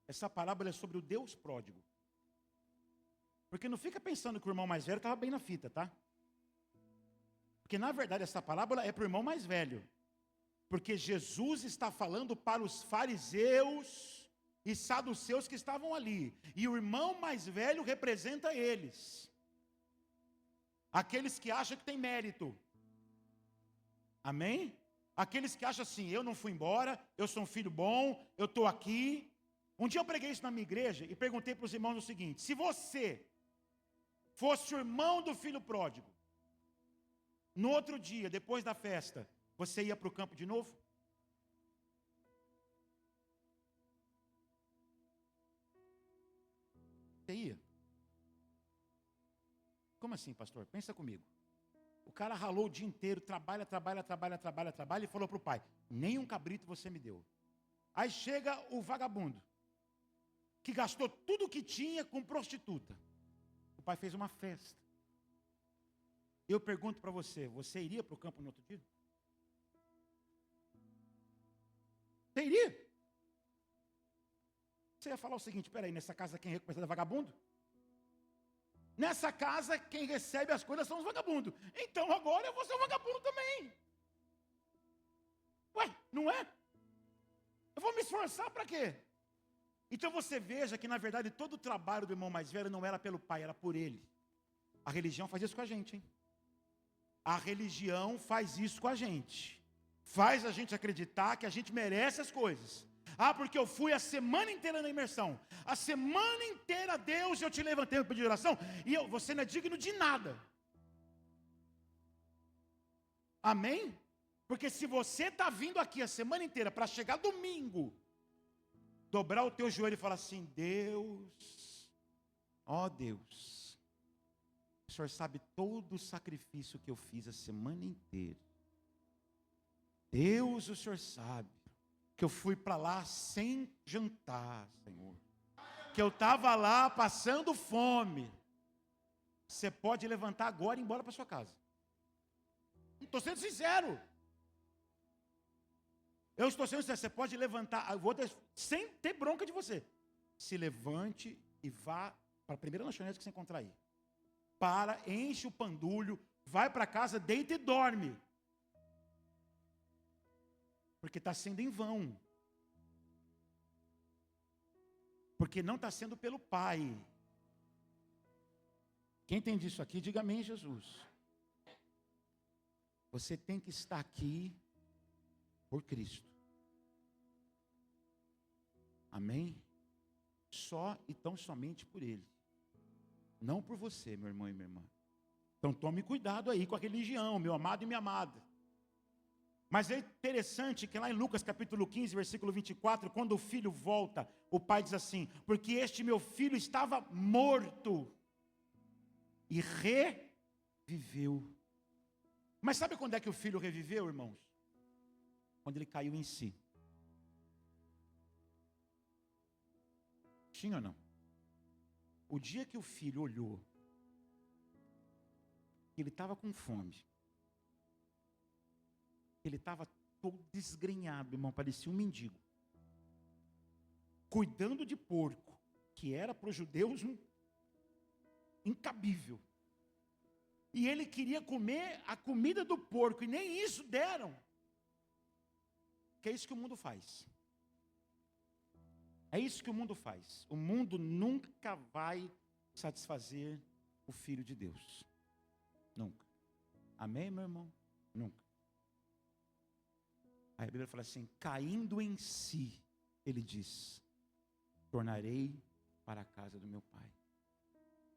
Essa parábola é sobre o Deus pródigo. Porque não fica pensando que o irmão mais velho estava bem na fita, tá? Porque, na verdade, essa parábola é para o irmão mais velho. Porque Jesus está falando para os fariseus e saduceus que estavam ali. E o irmão mais velho representa eles. Aqueles que acham que tem mérito. Amém? Aqueles que acham assim, eu não fui embora, eu sou um filho bom, eu estou aqui. Um dia eu preguei isso na minha igreja e perguntei para os irmãos o seguinte: se você fosse o irmão do filho pródigo, no outro dia, depois da festa, você ia para o campo de novo? Você ia? Como assim, pastor? Pensa comigo. O cara ralou o dia inteiro, trabalha, e falou para o pai, nem um cabrito você me deu. Aí chega o vagabundo, que gastou tudo o que tinha com prostituta. O pai fez uma festa. Eu pergunto para você, você iria para o campo no outro dia? Você iria? Você ia falar o seguinte, peraí, nessa casa quem recompensa é vagabundo? Nessa casa, quem recebe as coisas são os vagabundos. Então agora eu vou ser um vagabundo também. Ué, não é? Eu vou me esforçar para quê? Então você veja que na verdade todo o trabalho do irmão mais velho não era pelo pai, era por ele. A religião faz isso com a gente, hein? A religião faz isso com a gente. Faz a gente acreditar que a gente merece as coisas. Ah, porque eu fui a semana inteira na imersão. A semana inteira, Deus, eu te levantei para pedir oração. E você não é digno de nada. Amém? Porque se você está vindo aqui a semana inteira para chegar domingo, dobrar o teu joelho e falar assim, Deus, ó Deus, O Senhor sabe todo o sacrifício que eu fiz a semana inteira. Deus, o Senhor sabe que eu fui para lá sem jantar, Senhor. Que eu estava lá passando fome. Você pode levantar agora e ir embora para sua casa. Estou sendo sincero. Eu estou sendo sincero. Você pode levantar, sem ter bronca de você. Se levante e vá para a primeira lanchonete que você encontrar aí. Enche o pandulho, vai para casa, deita e dorme. Porque está sendo em vão. Porque não está sendo pelo Pai. Quem entende isso aqui, diga amém, Jesus. Você tem que estar aqui por Cristo. Amém? Só e tão somente por Ele. Não por você, meu irmão e minha irmã. Então tome cuidado aí com a religião, meu amado e minha amada. Mas é interessante que lá em Lucas capítulo 15, versículo 24, quando o filho volta, o pai diz assim: porque este meu filho estava morto e reviveu. Mas sabe quando é que o filho reviveu, irmãos? Quando ele caiu em si. Sim ou não? O dia que o filho olhou, ele estava com fome. Ele estava todo desgrenhado, irmão, parecia um mendigo. Cuidando de porco, que era para os judeus incabível. E ele queria comer a comida do porco, e nem isso deram. Que é isso que o mundo faz. É isso que o mundo faz. O mundo nunca vai satisfazer o Filho de Deus. Nunca. Amém, meu irmão? Nunca. Aí a Bíblia fala assim: caindo em si, ele diz: tornarei para a casa do meu pai.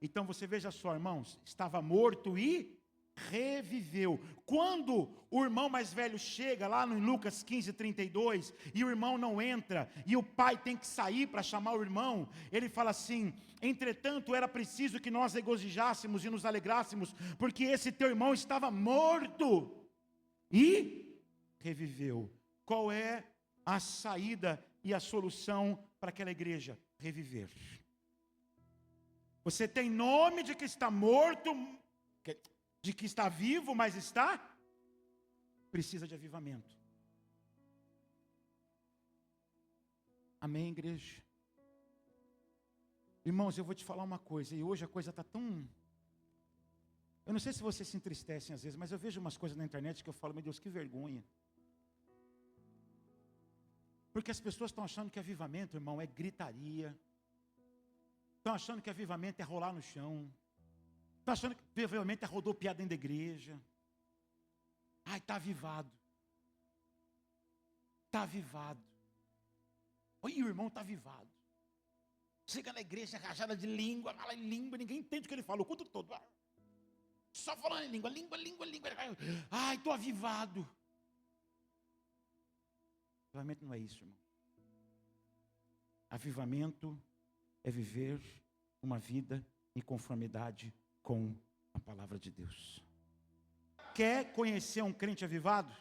Então você veja só, irmãos, estava morto e reviveu. Quando o irmão mais velho chega lá no Lucas 15, 32, e o irmão não entra, e o pai tem que sair para chamar o irmão, ele fala assim: entretanto era preciso que nós regozijássemos e nos alegrássemos, porque esse teu irmão estava morto e reviveu. Qual é a saída e a solução para aquela igreja? Reviver. Você tem nome de que está morto, de que está vivo, mas precisa de avivamento. Amém, igreja? Irmãos, eu vou te falar uma coisa, e hoje a coisa está tão... Eu não sei se vocês se entristecem às vezes, mas eu vejo umas coisas na internet que eu falo: meu Deus, que vergonha. Porque as pessoas estão achando que avivamento, irmão, é gritaria. Estão achando que avivamento é rolar no chão. Estão achando que avivamento é rodopiar dentro da igreja. Ai, está avivado. Está avivado. Oi, o irmão está avivado. Chega na igreja, rajada de língua, fala em língua, ninguém entende o que ele fala o culto todo. Só falando em língua. Ai, estou avivado. Avivamento não é isso, irmão. Avivamento é viver uma vida em conformidade com a palavra de Deus. Quer conhecer um crente avivado?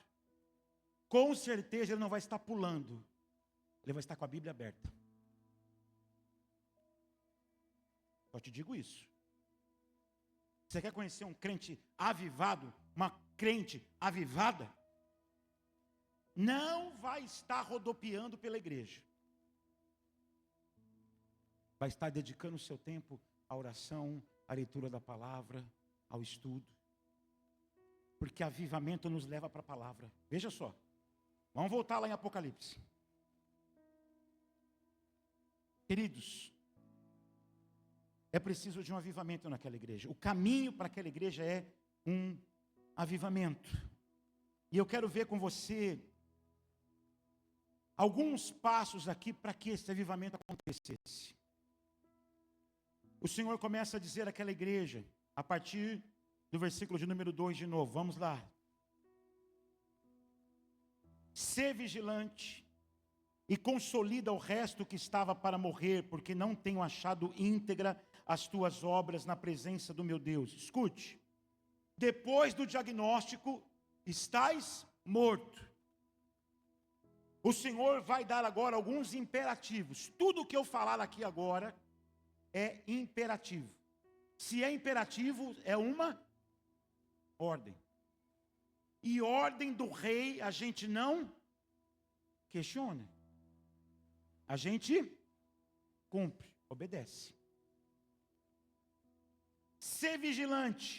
Com certeza ele não vai estar pulando. Ele vai estar com a Bíblia aberta. Só te digo isso. Você quer conhecer um crente avivado? Uma crente avivada? Não vai estar rodopiando pela igreja. Vai estar dedicando o seu tempo à oração, à leitura da palavra, ao estudo. Porque avivamento nos leva para a palavra. Veja só. Vamos voltar lá em Apocalipse. Queridos, é preciso de um avivamento naquela igreja. O caminho para aquela igreja é um avivamento. E eu quero ver com você alguns passos aqui para que esse avivamento acontecesse. O Senhor começa a dizer àquela igreja, a partir do versículo de número 2 de novo, vamos lá. Sê vigilante e consolida o resto que estava para morrer, porque não tenho achado íntegra as tuas obras na presença do meu Deus. Escute, depois do diagnóstico, estás morto. O Senhor vai dar agora alguns imperativos. Tudo que eu falar aqui agora é imperativo. Se é imperativo, é uma ordem. E ordem do rei a gente não questiona. A gente cumpre, obedece. Ser vigilante.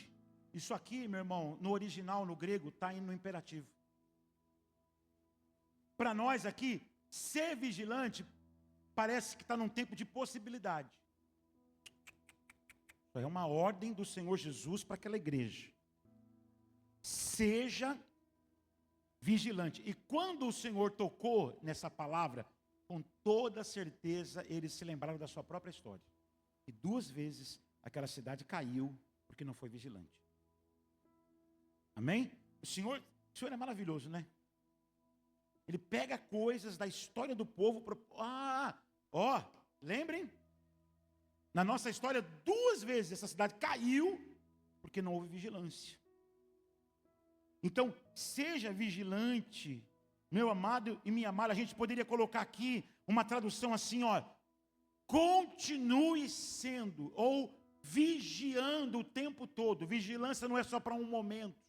Isso aqui, meu irmão, no original, no grego, está no imperativo. Para nós aqui, ser vigilante parece que está num tempo de possibilidade. Isso é uma ordem do Senhor Jesus para aquela igreja. Seja vigilante. E quando o Senhor tocou nessa palavra, com toda certeza eles se lembraram da sua própria história. E 2 vezes aquela cidade caiu porque não foi vigilante. Amém? O Senhor é maravilhoso, né? Ele pega coisas da história do povo. Lembrem? Na nossa história, 2 vezes essa cidade caiu porque não houve vigilância. Então, seja vigilante, meu amado e minha amada. A gente poderia colocar aqui uma tradução assim, continue sendo, ou vigiando o tempo todo. Vigilância não é só para um momento.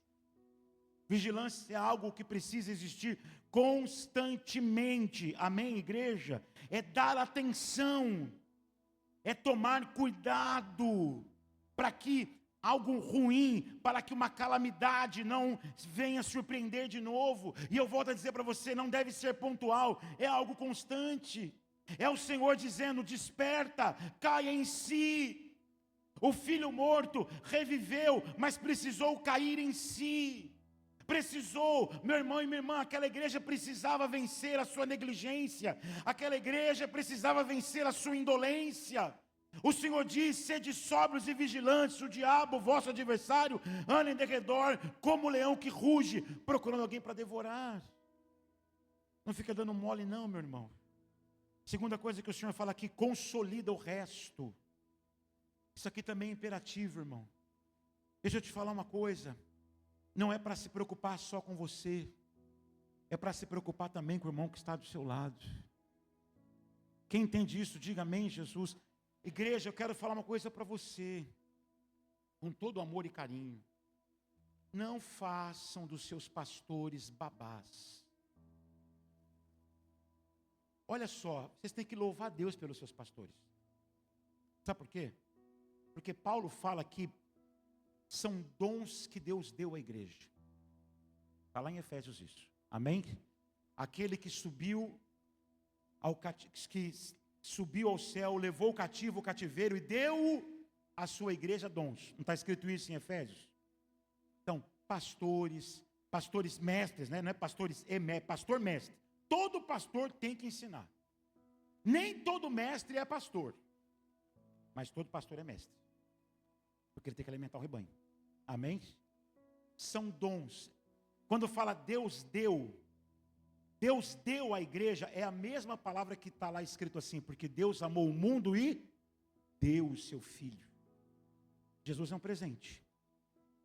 Vigilância é algo que precisa existir constantemente. Amém, igreja? É dar atenção, é tomar cuidado para que algo ruim, para que uma calamidade não venha surpreender de novo. E eu volto a dizer para você, não deve ser pontual, é algo constante. É o Senhor dizendo, desperta, caia em si. O filho morto reviveu, mas precisou cair em si. Precisou, meu irmão e minha irmã, aquela igreja precisava vencer a sua negligência. Aquela igreja precisava vencer a sua indolência. O Senhor diz, sede sóbrios e vigilantes, o diabo, vosso adversário, anda em derredor, como um leão que ruge, procurando alguém para devorar. Não fica dando mole não, meu irmão. Segunda coisa que o Senhor fala aqui, consolida o resto. Isso aqui também é imperativo, irmão. Deixa eu te falar uma coisa. Não é para se preocupar só com você. É para se preocupar também com o irmão que está do seu lado. Quem entende isso, diga amém, Jesus. Igreja, eu quero falar uma coisa para você. Com todo amor e carinho. Não façam dos seus pastores babás. Olha só, vocês têm que louvar a Deus pelos seus pastores. Sabe por quê? Porque Paulo fala que são dons que Deus deu à igreja. Está lá em Efésios isso. Amém? Aquele que subiu ao céu, levou o cativo, o cativeiro e deu à sua igreja dons. Não está escrito isso em Efésios? Então, pastores mestres, né? Não é pastores, pastor mestre. Todo pastor tem que ensinar. Nem todo mestre é pastor. Mas todo pastor é mestre. Porque ele tem que alimentar o rebanho. Amém? São dons. Quando fala Deus deu à igreja, é a mesma palavra que está lá escrito assim, porque Deus amou o mundo e deu o seu Filho. Jesus é um presente.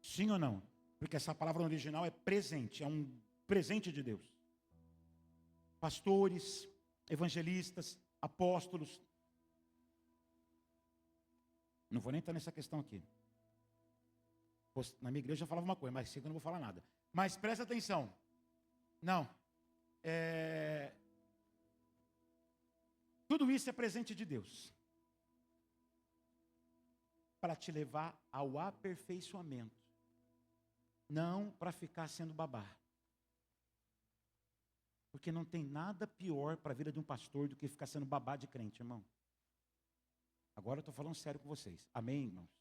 Sim ou não? Porque essa palavra no original é presente, é um presente de Deus. Pastores, evangelistas, apóstolos. Não vou nem entrar nessa questão aqui. Na minha igreja eu falava uma coisa, mas eu não vou falar nada. Mas presta atenção. Não. Tudo isso é presente de Deus. Para te levar ao aperfeiçoamento. Não para ficar sendo babá. Porque não tem nada pior para a vida de um pastor do que ficar sendo babá de crente, irmão. Agora eu estou falando sério com vocês. Amém, irmãos?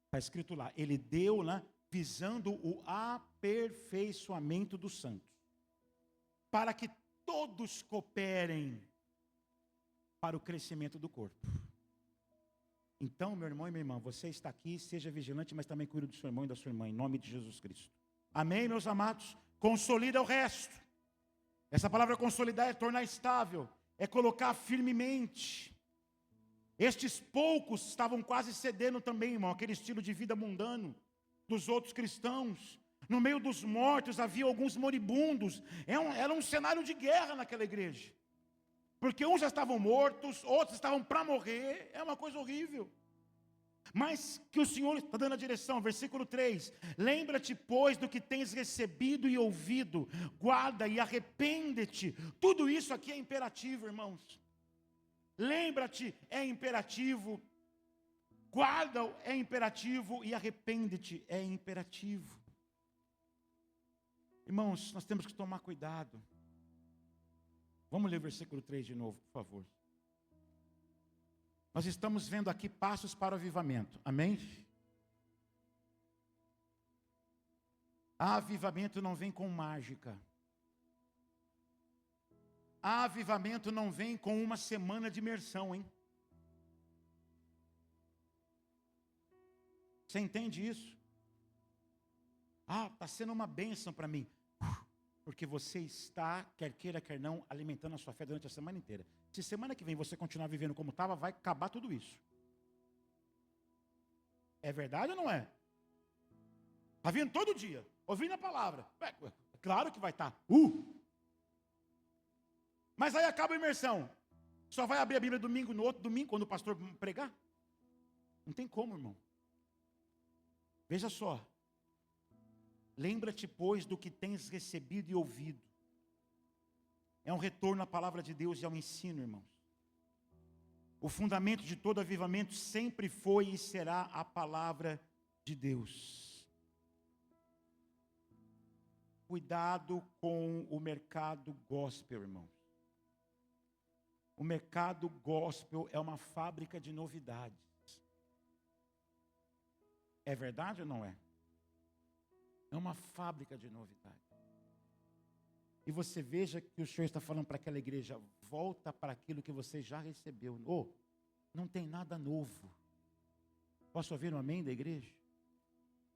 Está escrito lá, ele deu lá, visando o aperfeiçoamento dos santos. Para que todos cooperem para o crescimento do corpo. Então, meu irmão e minha irmã, você está aqui, seja vigilante, mas também cuide do seu irmão e da sua irmã, em nome de Jesus Cristo. Amém, meus amados? Consolida o resto. Essa palavra consolidar é tornar estável, é colocar firmemente. Estes poucos estavam quase cedendo também, irmão, aquele estilo de vida mundano dos outros cristãos. No meio dos mortos havia alguns moribundos. Era um cenário de guerra naquela igreja. Porque uns já estavam mortos, outros estavam para morrer. É uma coisa horrível. Mas que o Senhor está dando a direção, versículo 3. Lembra-te, pois, do que tens recebido e ouvido. Guarda e arrepende-te. Tudo isso aqui é imperativo, irmãos. Lembra-te é imperativo. Guarda é imperativo. E arrepende-te é imperativo. Irmãos, nós temos que tomar cuidado. Vamos ler o versículo 3 de novo, por favor. Nós estamos vendo aqui passos para o avivamento. Amém? Avivamento não vem com mágica. Avivamento não vem com uma semana de imersão, hein? Você entende isso? Está sendo uma bênção para mim. Porque você está, quer queira, quer não, alimentando a sua fé durante a semana inteira. Se semana que vem você continuar vivendo como estava, vai acabar tudo isso. É verdade ou não é? Está vindo todo dia, ouvindo a palavra. Claro que vai estar. Mas aí acaba a imersão. Só vai abrir a Bíblia domingo, no outro domingo, quando o pastor pregar? Não tem como, irmão. Veja só. Lembra-te, pois, do que tens recebido e ouvido. É um retorno à palavra de Deus e ao ensino, irmãos. O fundamento de todo avivamento sempre foi e será a palavra de Deus. Cuidado com o mercado gospel, irmãos. O mercado gospel é uma fábrica de novidades. É verdade ou não é? É uma fábrica de novidades. E você veja que o Senhor está falando para aquela igreja, volta para aquilo que você já recebeu. Não tem nada novo. Posso ouvir um amém da igreja?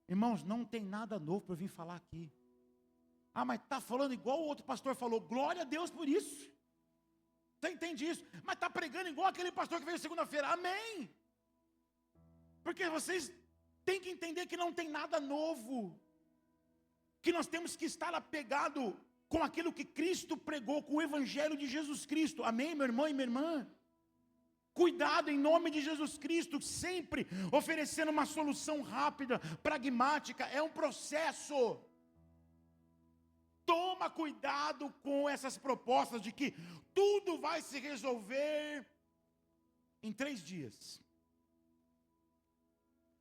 Irmãos, não tem nada novo para eu vir falar aqui. Mas está falando igual o outro pastor falou. Glória a Deus por isso. Você entende isso? Mas está pregando igual aquele pastor que veio segunda-feira. Amém. Porque vocês têm que entender que não tem nada novo. Que nós temos que estar apegado com aquilo que Cristo pregou, com o Evangelho de Jesus Cristo. Amém, meu irmão e minha irmã? Cuidado em nome de Jesus Cristo, sempre oferecendo uma solução rápida, pragmática, é um processo. Toma cuidado com essas propostas de que tudo vai se resolver em 3 dias.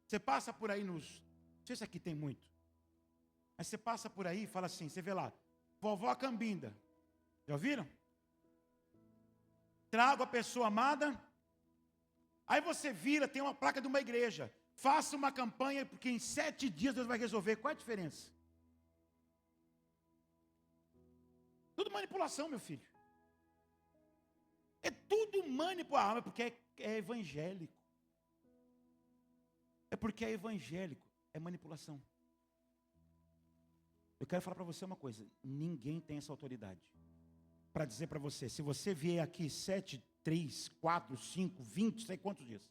Você passa por aí não sei se aqui tem muito. Mas você passa por aí e fala assim, você vê lá, vovó Cambinda, já ouviram? Trago a pessoa amada, aí você vira, tem uma placa de uma igreja, faça uma campanha, porque em 7 dias Deus vai resolver. Qual é a diferença? Tudo manipulação, meu filho. É tudo manipulação, porque é evangélico. É porque é evangélico, é manipulação. Eu quero falar para você uma coisa, ninguém tem essa autoridade para dizer para você, se você vier aqui 7, 3, 4, 5, 20, sei quantos dias,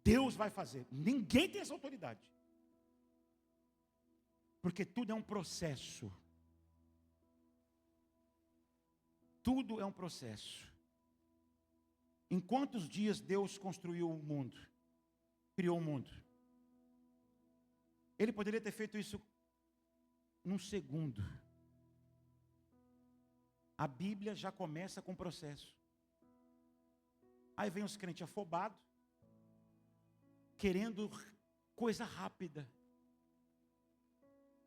Deus vai fazer. Ninguém tem essa autoridade. Porque tudo é um processo. Tudo é um processo. Em quantos dias Deus construiu o mundo? Criou o mundo? Ele poderia ter feito isso num segundo. A Bíblia já começa com o processo. Aí vem os crentes afobados, querendo coisa rápida.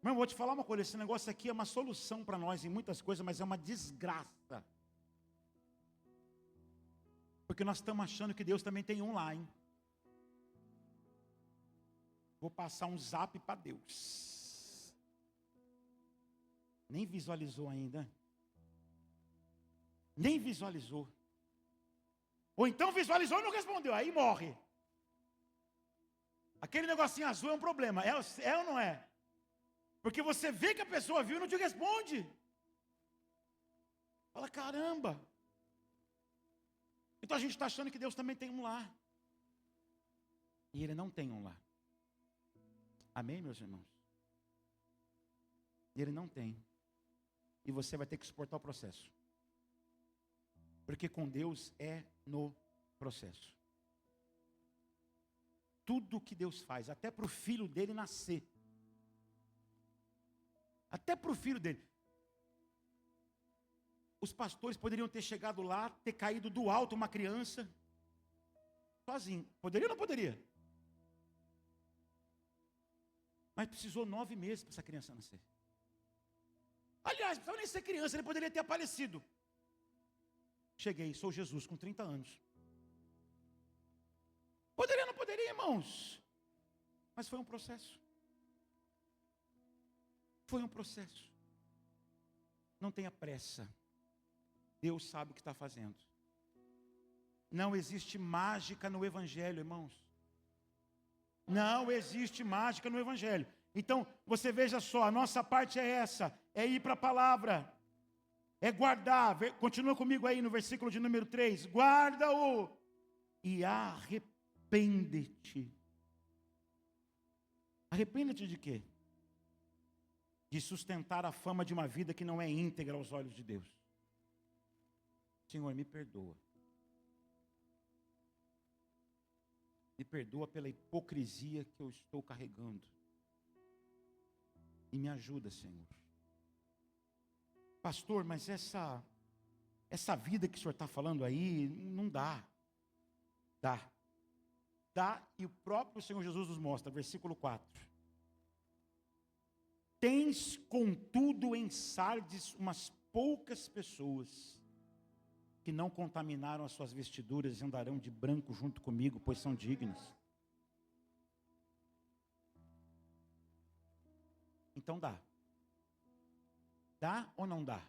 Mas eu vou te falar uma coisa, esse negócio aqui é uma solução para nós em muitas coisas, mas é uma desgraça. Porque nós estamos achando que Deus também tem um lá, hein? Vou passar um zap para Deus. Nem visualizou ainda. Nem visualizou. Ou então visualizou e não respondeu, aí morre. Aquele negocinho azul é um problema, é ou não é? Porque você vê que a pessoa viu e não te responde. Fala, caramba. Então a gente está achando que Deus também tem um lar. E Ele não tem um lar. Amém, meus irmãos? Ele não tem. E você vai ter que suportar o processo. Porque com Deus é no processo. Tudo que Deus faz, até para o filho dele nascer. Até para o filho dele. Os pastores poderiam ter chegado lá, ter caído do alto uma criança, sozinho. Poderia ou não poderia? Mas precisou 9 meses para essa criança nascer. Aliás, não precisava nem ser criança, ele poderia ter aparecido. Cheguei, sou Jesus com 30 anos. Poderia ou não poderia, irmãos? Mas foi um processo. Foi um processo. Não tenha pressa. Deus sabe o que está fazendo. Não existe mágica no Evangelho, irmãos. Não existe mágica no Evangelho. Então, você veja só, a nossa parte é essa, é ir para a palavra, é guardar. Continua comigo aí no versículo de número 3. Guarda-o e arrepende-te. Arrepende-te de quê? De sustentar a fama de uma vida que não é íntegra aos olhos de Deus. Senhor, me perdoa. Me perdoa pela hipocrisia que eu estou carregando. E me ajuda, Senhor. Pastor, mas essa vida que o Senhor está falando aí, não dá. Dá, e o próprio Senhor Jesus nos mostra, versículo 4. Tens, contudo, em Sardes umas poucas pessoas que não contaminaram as suas vestiduras e andarão de branco junto comigo, pois são dignas. Então dá. Dá ou não dá?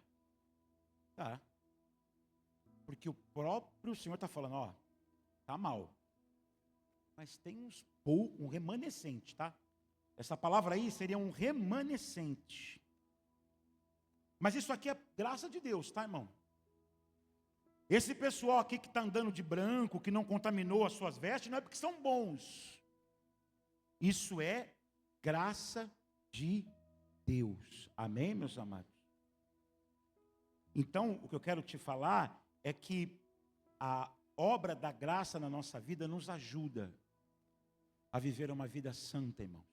Dá. Porque o próprio Senhor está falando, ó, tá mal. Mas tem um remanescente, tá? Essa palavra aí seria um remanescente. Mas isso aqui é graça de Deus, tá, irmão? Esse pessoal aqui que está andando de branco, que não contaminou as suas vestes, não é porque são bons. Isso é graça de Deus. Amém, meus amados? Então, o que eu quero te falar é que a obra da graça na nossa vida nos ajuda a viver uma vida santa, irmãos.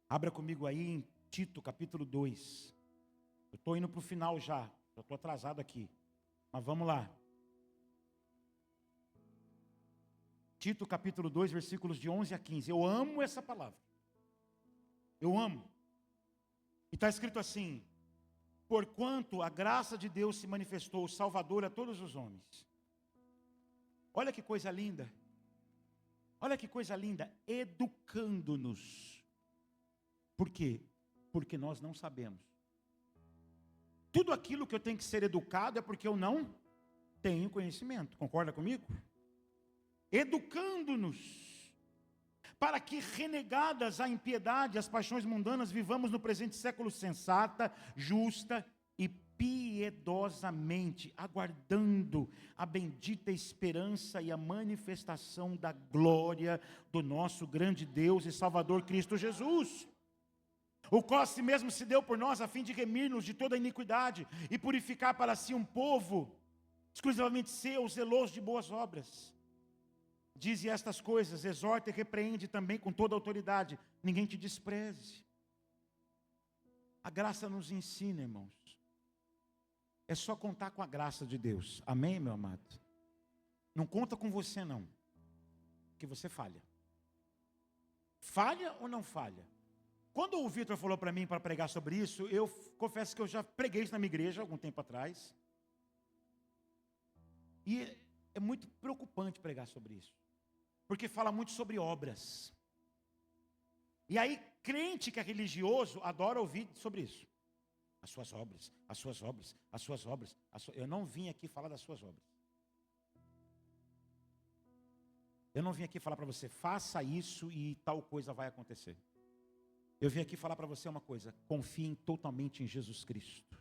Abra comigo aí em Tito, capítulo 2. Eu estou indo para o final já estou atrasado aqui. Mas vamos lá. Tito capítulo 2, versículos de 11 a 15. Eu amo essa palavra. Eu amo. E está escrito assim: porquanto a graça de Deus se manifestou salvadora a todos os homens. Olha que coisa linda. Olha que coisa linda. Educando-nos. Por quê? Porque nós não sabemos. Tudo aquilo que eu tenho que ser educado é porque eu não tenho conhecimento. Concorda comigo? Educando-nos, para que, renegadas a impiedade, as paixões mundanas, vivamos no presente século sensata, justa e piedosamente, aguardando a bendita esperança e a manifestação da glória do nosso grande Deus e Salvador Cristo Jesus. O qual a si mesmo se deu por nós, a fim de remir-nos de toda iniquidade e purificar para si um povo exclusivamente seu, zeloso de boas obras. Dize estas coisas, exorta e repreende também com toda autoridade. Ninguém te despreze. A graça nos ensina, irmãos. É só contar com a graça de Deus. Amém, meu amado? Não conta com você, não. Que você falha. Falha ou não falha? Quando o Vitor falou para mim para pregar sobre isso, eu confesso que eu já preguei isso na minha igreja algum tempo atrás. E é muito preocupante pregar sobre isso. Porque fala muito sobre obras. E aí, crente que é religioso, adora ouvir sobre isso. As suas obras, as suas obras, as suas obras. Eu não vim aqui falar das suas obras. Eu não vim aqui falar para você, faça isso e tal coisa vai acontecer. Eu vim aqui falar para você uma coisa: confiem totalmente em Jesus Cristo.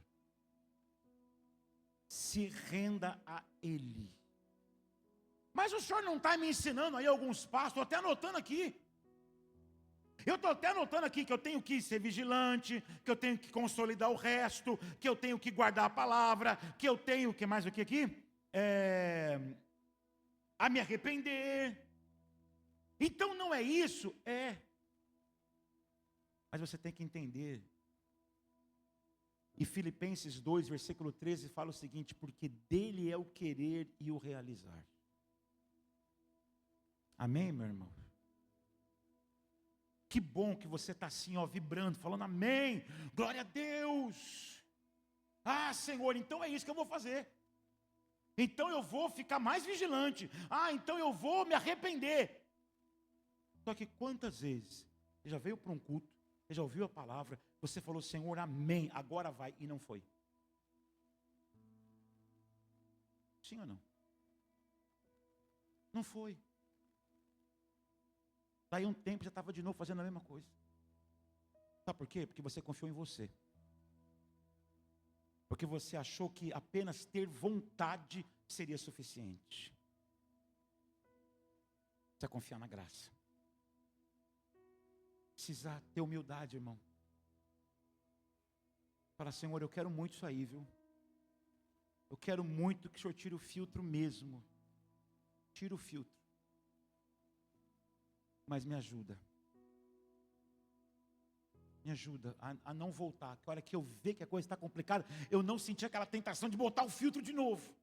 Se se renda a Ele. Mas o senhor não está me ensinando aí alguns passos, estou até anotando aqui. Eu estou até anotando aqui que eu tenho que ser vigilante, que eu tenho que consolidar o resto, que eu tenho que guardar a palavra, que eu tenho, que mais aqui? A me arrepender. Então não é isso? É. Mas você tem que entender. E Filipenses 2, versículo 13, fala o seguinte: porque dele é o querer e o realizar. Amém, meu irmão? Que bom que você está assim, ó, vibrando, falando amém, glória a Deus. Ah, Senhor, então é isso que eu vou fazer. Então eu vou ficar mais vigilante. Ah, então eu vou me arrepender. Só que quantas vezes você já veio para um culto, você já ouviu a palavra, você falou, Senhor, amém, agora vai, e não foi? Sim ou não? Não foi. Daí um tempo já estava de novo fazendo a mesma coisa. Sabe por quê? Porque você confiou em você. Porque você achou que apenas ter vontade seria suficiente. Precisa confiar na graça. Precisa ter humildade, irmão. Fala, Senhor, eu quero muito isso aí, viu? Eu quero muito que o Senhor tire o filtro mesmo. Tira o filtro. Mas me ajuda. Me ajuda a não voltar. Que a hora que eu ver que a coisa está complicada, eu não sentir aquela tentação de botar o filtro de novo.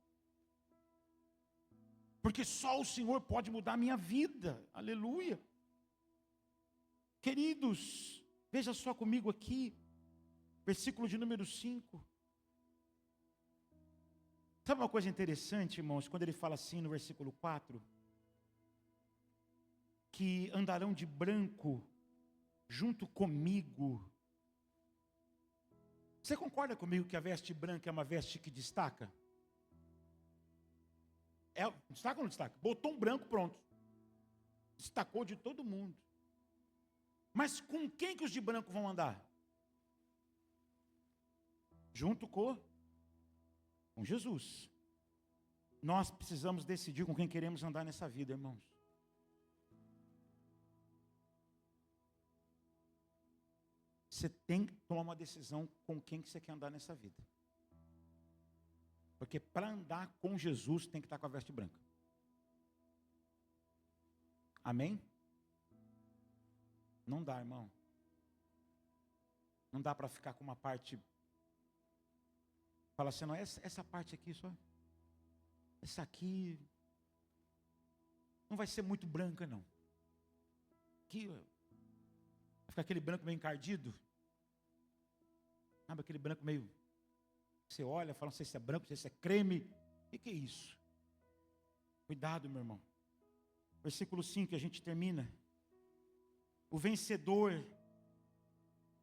Porque só o Senhor pode mudar a minha vida. Aleluia. Queridos, veja só comigo aqui. Versículo de número 5. Sabe uma coisa interessante, irmãos? Quando ele fala assim no versículo 4. Que andarão de branco junto comigo. Você concorda comigo que a veste branca é uma veste que destaca? Destaca ou não destaca? Botou um branco, pronto. Destacou de todo mundo. Mas com quem que os de branco vão andar? Junto com Jesus. Nós precisamos decidir com quem queremos andar nessa vida, irmãos. Você tem que tomar uma decisão com quem que você quer andar nessa vida. Porque para andar com Jesus tem que estar com a veste branca. Amém? Não dá, irmão. Não dá para ficar com uma parte. Fala assim, não, essa parte aqui só. Essa aqui não vai ser muito branca, não. Aqui, vai ficar aquele branco meio encardido. Sabe aquele branco meio. Você olha, fala, não sei se é branco, não sei se é creme. O que é isso? Cuidado, meu irmão. Versículo 5, a gente termina. O vencedor.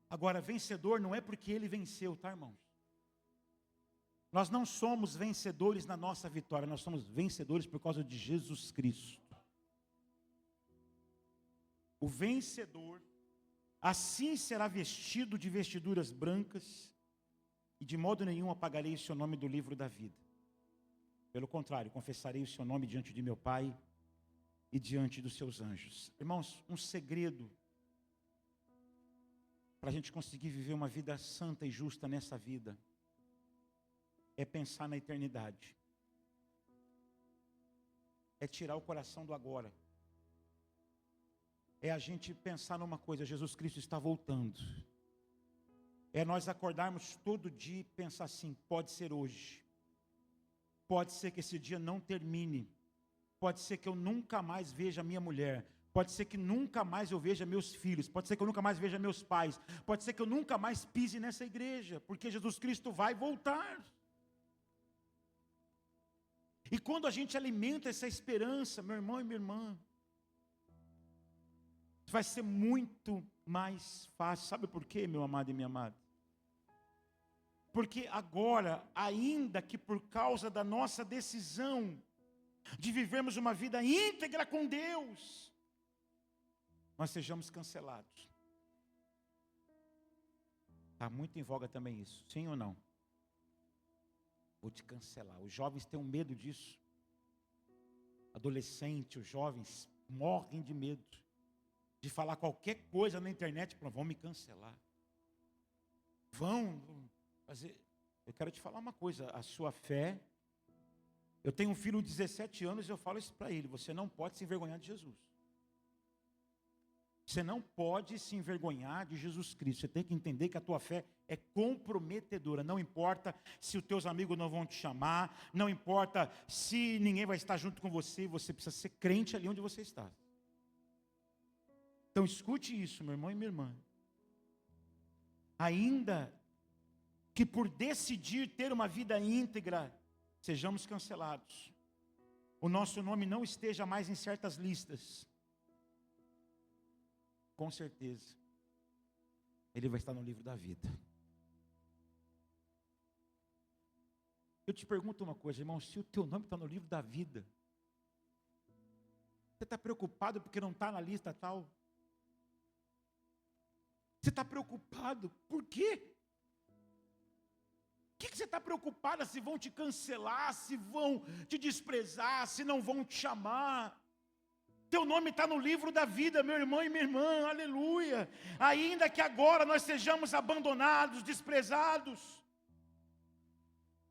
Agora, vencedor não é porque ele venceu, tá, irmãos? Nós não somos vencedores na nossa vitória, nós somos vencedores por causa de Jesus Cristo. O vencedor, assim será vestido de vestiduras brancas, e de modo nenhum apagarei o seu nome do livro da vida. Pelo contrário, confessarei o seu nome diante de meu Pai e diante dos seus anjos. Irmãos, um segredo para a gente conseguir viver uma vida santa e justa nessa vida é pensar na eternidade. É tirar o coração do agora. É a gente pensar numa coisa, Jesus Cristo está voltando. É nós acordarmos todo dia e pensar assim, pode ser hoje. Pode ser que esse dia não termine. Pode ser que eu nunca mais veja minha mulher. Pode ser que nunca mais eu veja meus filhos. Pode ser que eu nunca mais veja meus pais. Pode ser que eu nunca mais pise nessa igreja. Porque Jesus Cristo vai voltar. E quando a gente alimenta essa esperança, meu irmão e minha irmã, vai ser muito mais fácil. Sabe por quê, meu amado e minha amada? Porque agora, ainda que por causa da nossa decisão de vivermos uma vida íntegra com Deus, nós sejamos cancelados. Está muito em voga também isso, sim ou não? vou te cancelar. Os jovens têm um medo disso. Adolescente, os jovens morrem de medo de falar qualquer coisa na internet, vão me cancelar. Vão fazer. Eu quero te falar uma coisa, a sua fé. Eu tenho um filho de 17 anos e eu falo isso para ele: você não pode se envergonhar de Jesus. Você não pode se envergonhar de Jesus Cristo. Você tem que entender que a tua fé é comprometedora. Não importa se os teus amigos não vão te chamar, não importa se ninguém vai estar junto com você, você precisa ser crente ali onde você está. Então escute isso, meu irmão e minha irmã. Ainda que por decidir ter uma vida íntegra, sejamos cancelados, o nosso nome não esteja mais em certas listas, com certeza, ele vai estar no livro da vida. Eu te pergunto uma coisa, irmão: se o teu nome está no livro da vida, você está preocupado porque não está na lista tal? Você está preocupado por quê? O que você está preocupada se vão te cancelar, se vão te desprezar, se não vão te chamar? Teu nome está no livro da vida, meu irmão e minha irmã, aleluia. Ainda que agora nós sejamos abandonados, desprezados,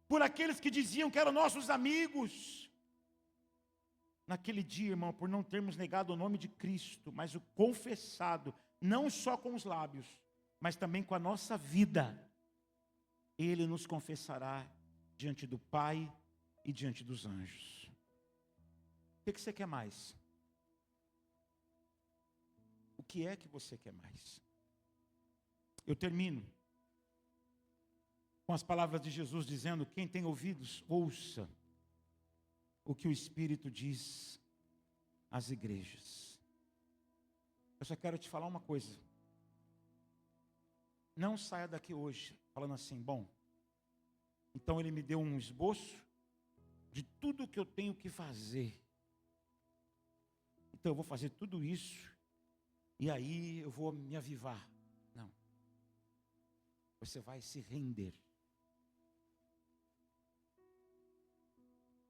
por aqueles que diziam que eram nossos amigos, naquele dia, irmão, por não termos negado o nome de Cristo, mas o confessado, não só com os lábios, mas também com a nossa vida, Ele nos confessará diante do Pai e diante dos anjos. O que você quer mais? O que é que você quer mais? Eu termino com as palavras de Jesus dizendo: quem tem ouvidos, ouça o que o Espírito diz às igrejas. Eu só quero te falar uma coisa. Não saia daqui hoje falando assim: bom, então ele me deu um esboço de tudo que eu tenho que fazer, então eu vou fazer tudo isso e aí eu vou me avivar. Não. Você vai se render.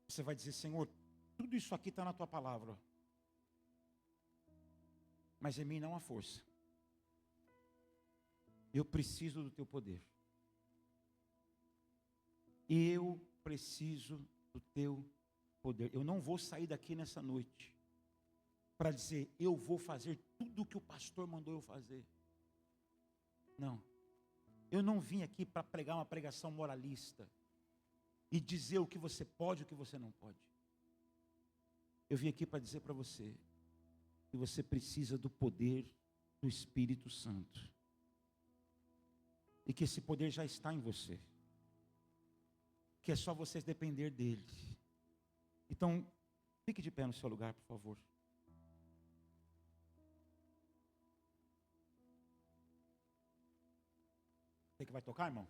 Você vai dizer: Senhor, tudo isso aqui está na tua palavra, mas em mim não há força. Eu preciso do teu poder. Eu preciso do teu poder. Eu não vou sair daqui nessa noite para dizer: eu vou fazer tudo o que o pastor mandou eu fazer. Não. Eu não vim aqui para pregar uma pregação moralista e dizer o que você pode e o que você não pode. Eu vim aqui para dizer para você que você precisa do poder do Espírito Santo. E que esse poder já está em você. Que é só você depender dele. Então, fique de pé no seu lugar, por favor. Você que vai tocar, irmão?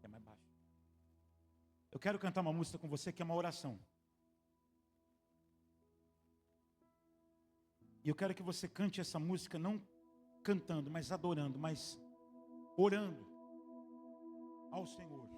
É mais baixo. Eu quero cantar uma música com você que é uma oração. E eu quero que você cante essa música não cantando, mas adorando, mas orando ao Senhor.